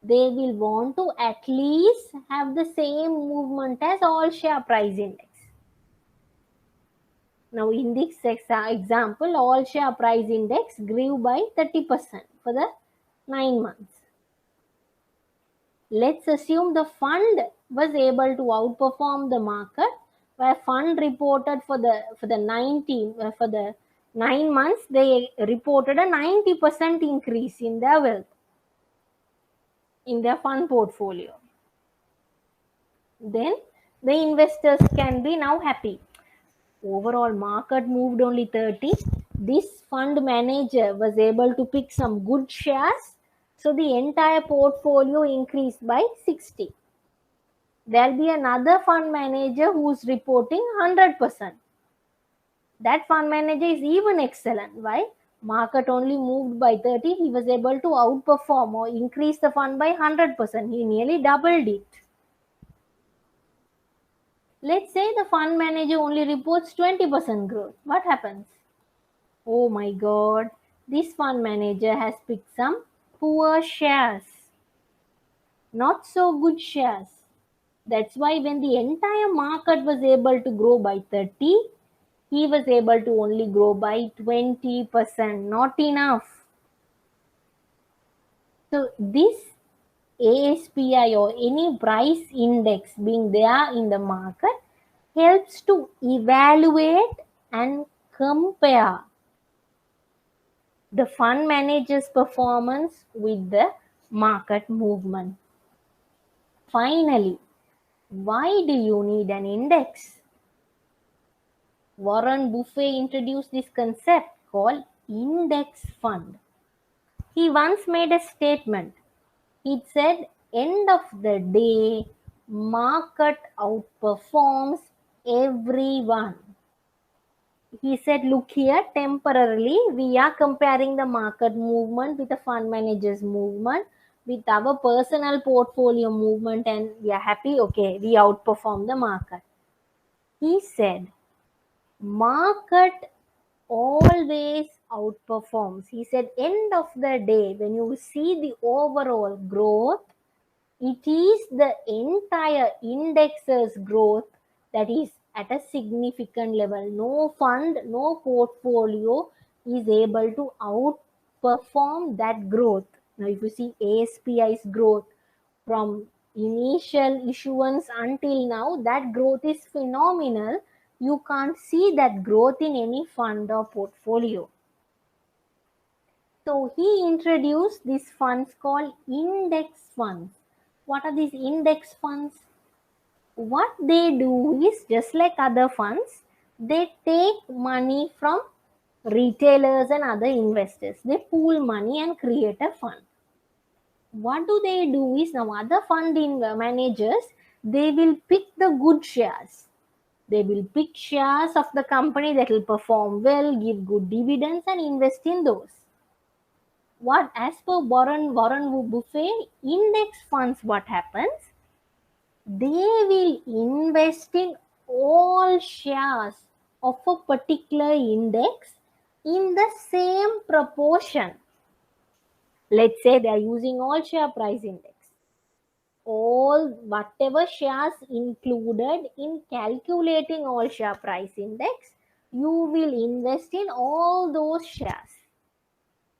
They will want to at least have the same movement as all share price index. Now in this example, all share price index grew by 30% for the 9 months. Let's assume the fund was able to outperform the market, where fund reported for the 9 months they reported a 90% increase in their wealth, in their fund portfolio. Then the investors can be now happy. Overall market moved only 30. This fund manager was able to pick some good shares, so the entire portfolio increased by 60. There'll be another fund manager who's reporting 100%. That fund manager is even excellent. Why? Market only moved by 30. He was able to outperform or increase the fund by 100%. He nearly doubled it. Let's say the fund manager only reports 20% growth. What happens? Oh my God, this fund manager has picked some poor shares, not so good shares. That's why when the entire market was able to grow by 30, he was able to only grow by 20%, not enough. So this ASPI or any price index being there in the market helps to evaluate and compare the fund manager's performance with the market movement. Finally, why do you need an index? Warren Buffett introduced this concept called index fund. He once made a statement. He said, end of the day, market outperforms everyone. He said, look here, temporarily, we are comparing the market movement with the fund manager's movement, with our personal portfolio movement, and we are happy, okay, we outperform the market. He said, market always outperforms. He said, end of the day, when you see the overall growth, it is the entire index's growth that is at a significant level. No fund, no portfolio is able to outperform that growth. Now, if you see ASPI's growth from initial issuance until now, that growth is phenomenal. You can't see that growth in any fund or portfolio. So he introduced these funds called index funds. What are these index funds? What they do is, just like other funds, they take money from retailers and other investors. They pool money and create a fund. What do they do is, now other funding managers, they will pick the good shares. They will pick shares of the company that will perform well, give good dividends, and invest in those. What, as per Warren Buffett, index funds, what happens? They will invest in all shares of a particular index in the same proportion. Let's say they are using all share price index. All whatever shares included in calculating all share price index, you will invest in all those shares.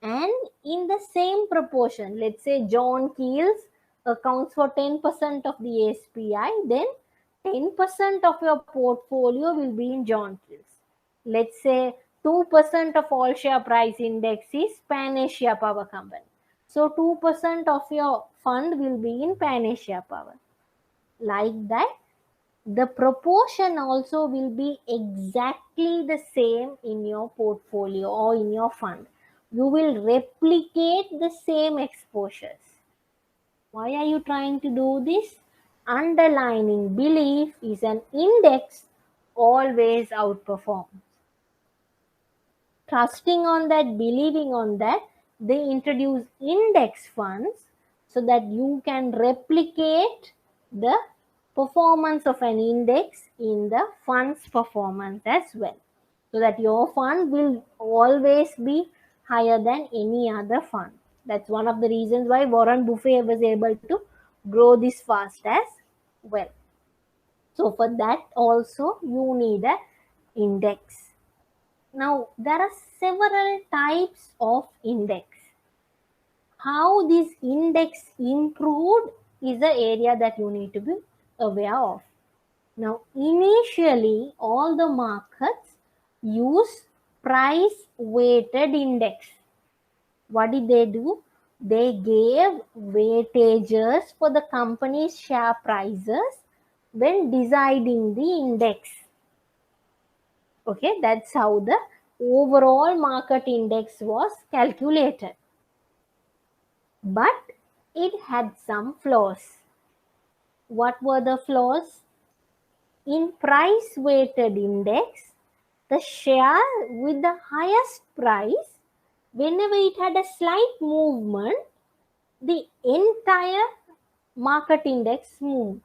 And in the same proportion, let's say John Keels accounts for 10% of the SPI, then 10% of your portfolio will be in John Keels. Let's say 2% of all share price index is Pan Asia Power Company. So 2% of your fund will be in Pan Asia Power. Like that, the proportion also will be exactly the same in your portfolio or in your fund. You will replicate the same exposures. Why are you trying to do this? Underlining belief is an index always outperforms. Trusting on that, believing on that, they introduce index funds so that you can replicate the performance of an index in the fund's performance as well, so that your fund will always be higher than any other fund. That's one of the reasons why Warren Buffett was able to grow this fast as well. So for that also you need a index. Now, there are several types of index. How this index improved is the area that you need to be aware of. Now, initially, all the markets use price weighted index. What did they do? They gave weightages for the company's share prices when deciding the index. Okay, that's how the overall market index was calculated. But it had some flaws. What were the flaws? In price weighted index, the share with the highest price, whenever it had a slight movement, the entire market index moved.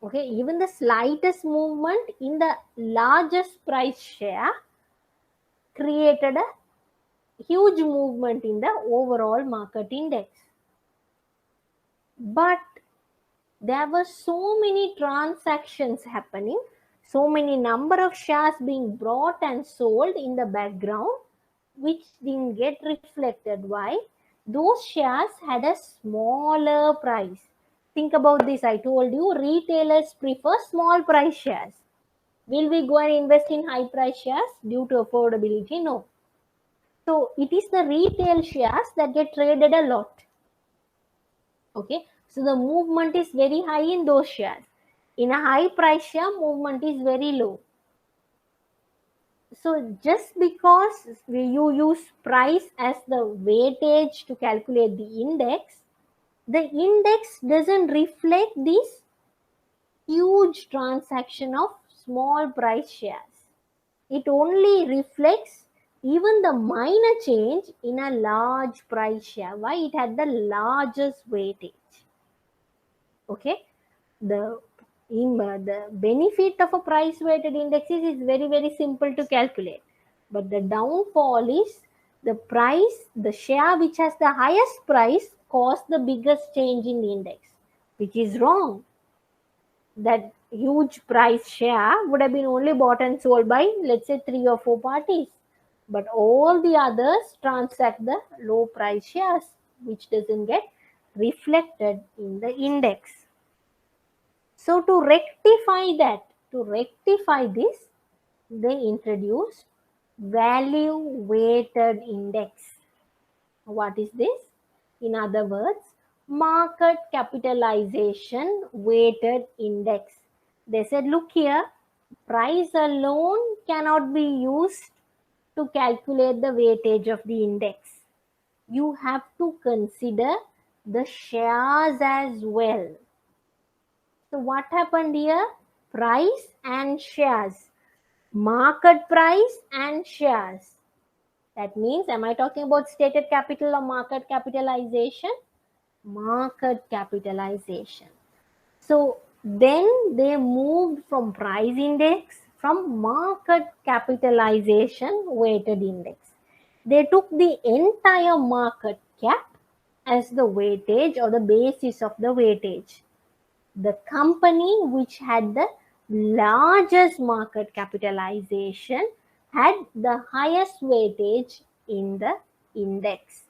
Okay, even the slightest movement in the largest price share created a huge movement in the overall market index. But there were so many transactions happening, so many number of shares being brought and sold in the background, which didn't get reflected. Why? Those shares had a smaller price. Think about this. I told you retailers prefer small price shares. Will we go and invest in high price shares due to affordability? No. So it is the retail shares that get traded a lot. Okay, so the movement is very high in those shares. In a high price share, movement is very low. So just because you use price as the weightage to calculate the index doesn't reflect this huge transaction of small price shares. It only reflects even the minor change in a large price share. Why? It had the largest weightage. Okay, the benefit of a price weighted index is very, very simple to calculate, but the downfall is the share which has the highest price caused the biggest change in the index, which is wrong. That huge price share would have been only bought and sold by, let's say, 3 or 4 parties, but all the others transact the low price shares, which doesn't get reflected in the index. So to rectify this, they introduced value weighted index. What is this? In other words, market capitalization weighted index. They said, look here, Price alone cannot be used to calculate the weightage of the index. You have to consider the shares as well. So what happened here? Price and shares. Market price and shares. That means, am I talking about stated capital or market capitalization? Market capitalization. So then they moved from price index from market capitalization weighted index. They took the entire market cap as the weightage or the basis of the weightage. The company which had the largest market capitalization had the highest weightage in the index.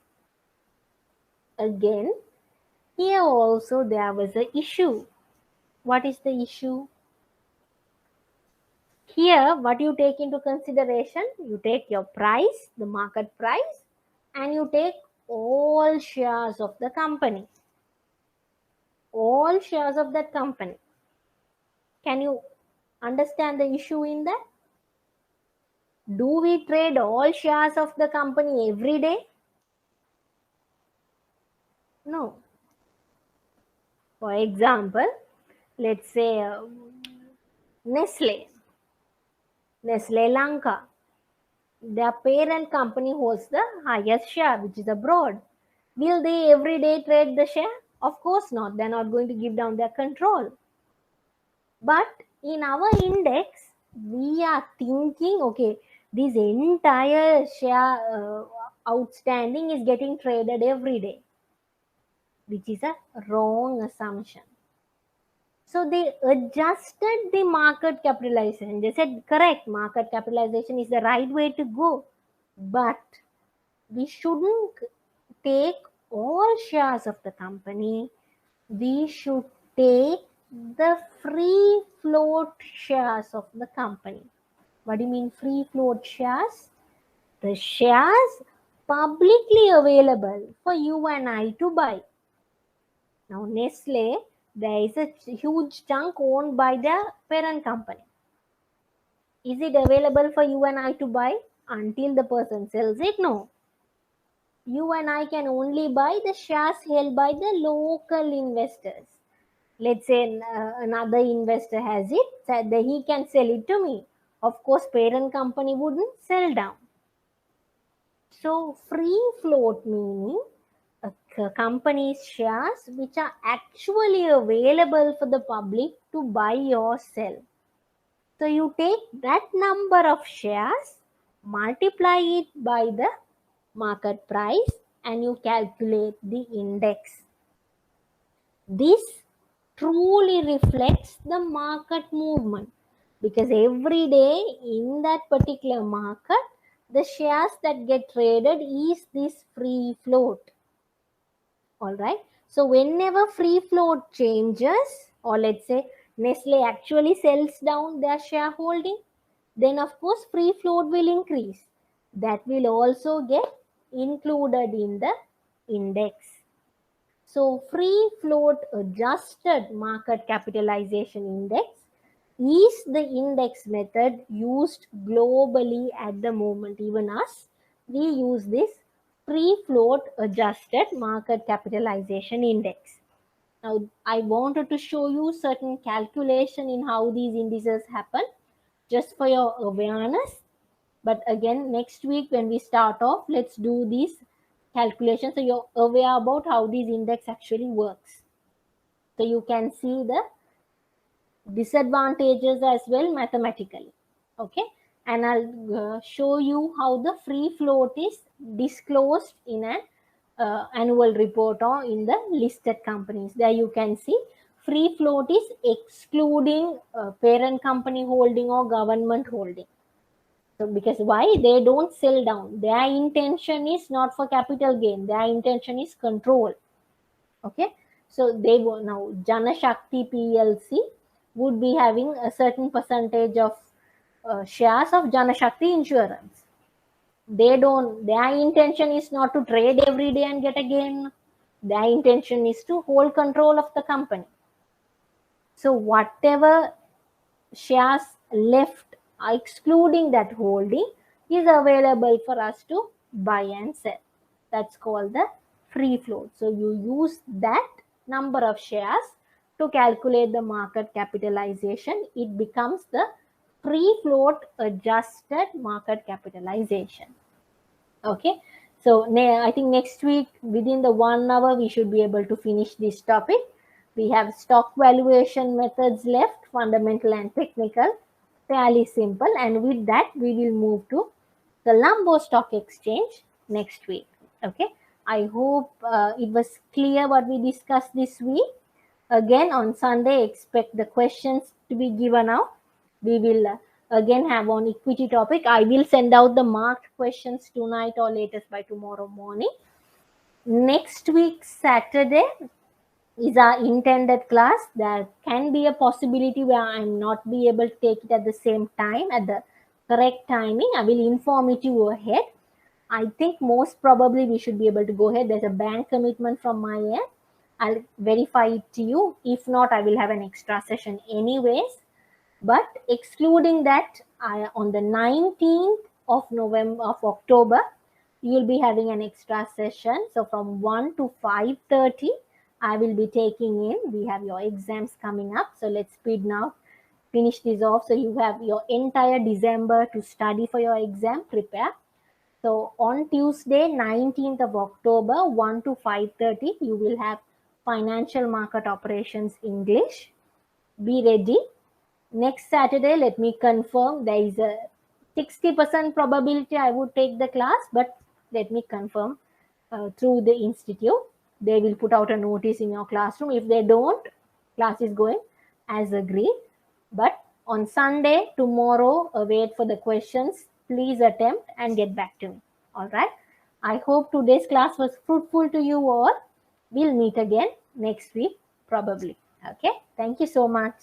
Again, here also there was an issue. What is the issue? Here, what you take into consideration, you take your price, the market price, and you take all shares of the company. All shares of that company. Can you understand the issue in that? Do we trade all shares of the company every day? No. For example, let's say Nestle Lanka. Their parent company holds the highest share, which is abroad. Will they every day trade the share? Of course not. They're not going to give down their control. But in our index, we are thinking, okay, this entire share outstanding is getting traded every day, which is a wrong assumption. So they adjusted the market capitalization. They said, correct, market capitalization is the right way to go. But we shouldn't take all shares of the company. We should take the free float shares of the company. What do you mean free float shares? The shares publicly available for you and I to buy. Now Nestle, there is a huge chunk owned by the parent company. Is it available for you and I to buy until the person sells it? No. You and I can only buy the shares held by the local investors. Let's say another investor has it, so that he can sell it to me. Of course, parent company wouldn't sell down. So free float meaning a company's shares which are actually available for the public to buy or sell. So you take that number of shares, multiply it by the market price, and you calculate the index. This truly reflects the market movement, because every day in that particular market, the shares that get traded is this free float. All right. So whenever free float changes, or let's say Nestle actually sells down their shareholding, then of course free float will increase. That will also get included in the index. So free float adjusted market capitalization index is the index method used globally at the moment. Even us, we use this free float adjusted market capitalization index. Now, I wanted to show you certain calculation in how these indices happen, just for your awareness. But again, next week when we start off, let's do these calculations so you're aware about how these index actually works. So you can see the disadvantages as well mathematically. Okay, and I'll show you how the free float is disclosed in an annual report or in the listed companies. There you can see free float is excluding parent company holding or government holding. So because why? They don't sell down. Their intention is not for capital gain. Their intention is control. Okay. So they will now Jana Shakti PLC would be having a certain percentage of shares of Jana Shakti Insurance. Their intention is not to trade every day and get a gain. Their intention is to hold control of the company. So whatever shares left, excluding that holding, is available for us to buy and sell. That's called the free float. So you use that number of shares to calculate the market capitalization. It becomes the free float adjusted market capitalization. Okay, so I think next week within the 1 hour we should be able to finish this topic. We have stock valuation methods left, fundamental and technical, fairly simple, and with that we will move to Colombo Stock Exchange next week. Okay, I hope it was clear what we discussed this week. Again, on Sunday, expect the questions to be given out. We will again have on equity topic. I will send out the marked questions tonight or latest by tomorrow morning. Next week, Saturday, is our intended class. There can be a possibility where I'm not be able to take it at the same time, at the correct timing. I will inform you ahead. I think most probably we should be able to go ahead. There's a bank commitment from my end. I'll verify it to you. If not, I will have an extra session anyways. But excluding that, on the 19th of October, you will be having an extra session. So from 1 to 5:30, I will be taking in. We have your exams coming up. So let's speed now. Finish this off. So you have your entire December to study for your exam, prepare. So on Tuesday, 19th of October, 1 to 5:30, you will have Financial Market Operations English. Be ready. Next Saturday, let me confirm, there is a 60% probability I would take the class, but let me confirm through the institute. They will put out a notice in your classroom. If they don't, class is going as agreed. But on Sunday, tomorrow, wait for the questions. Please attempt and get back to me. All right. I hope today's class was fruitful to you all. We'll meet again next week, probably. Okay. Thank you so much.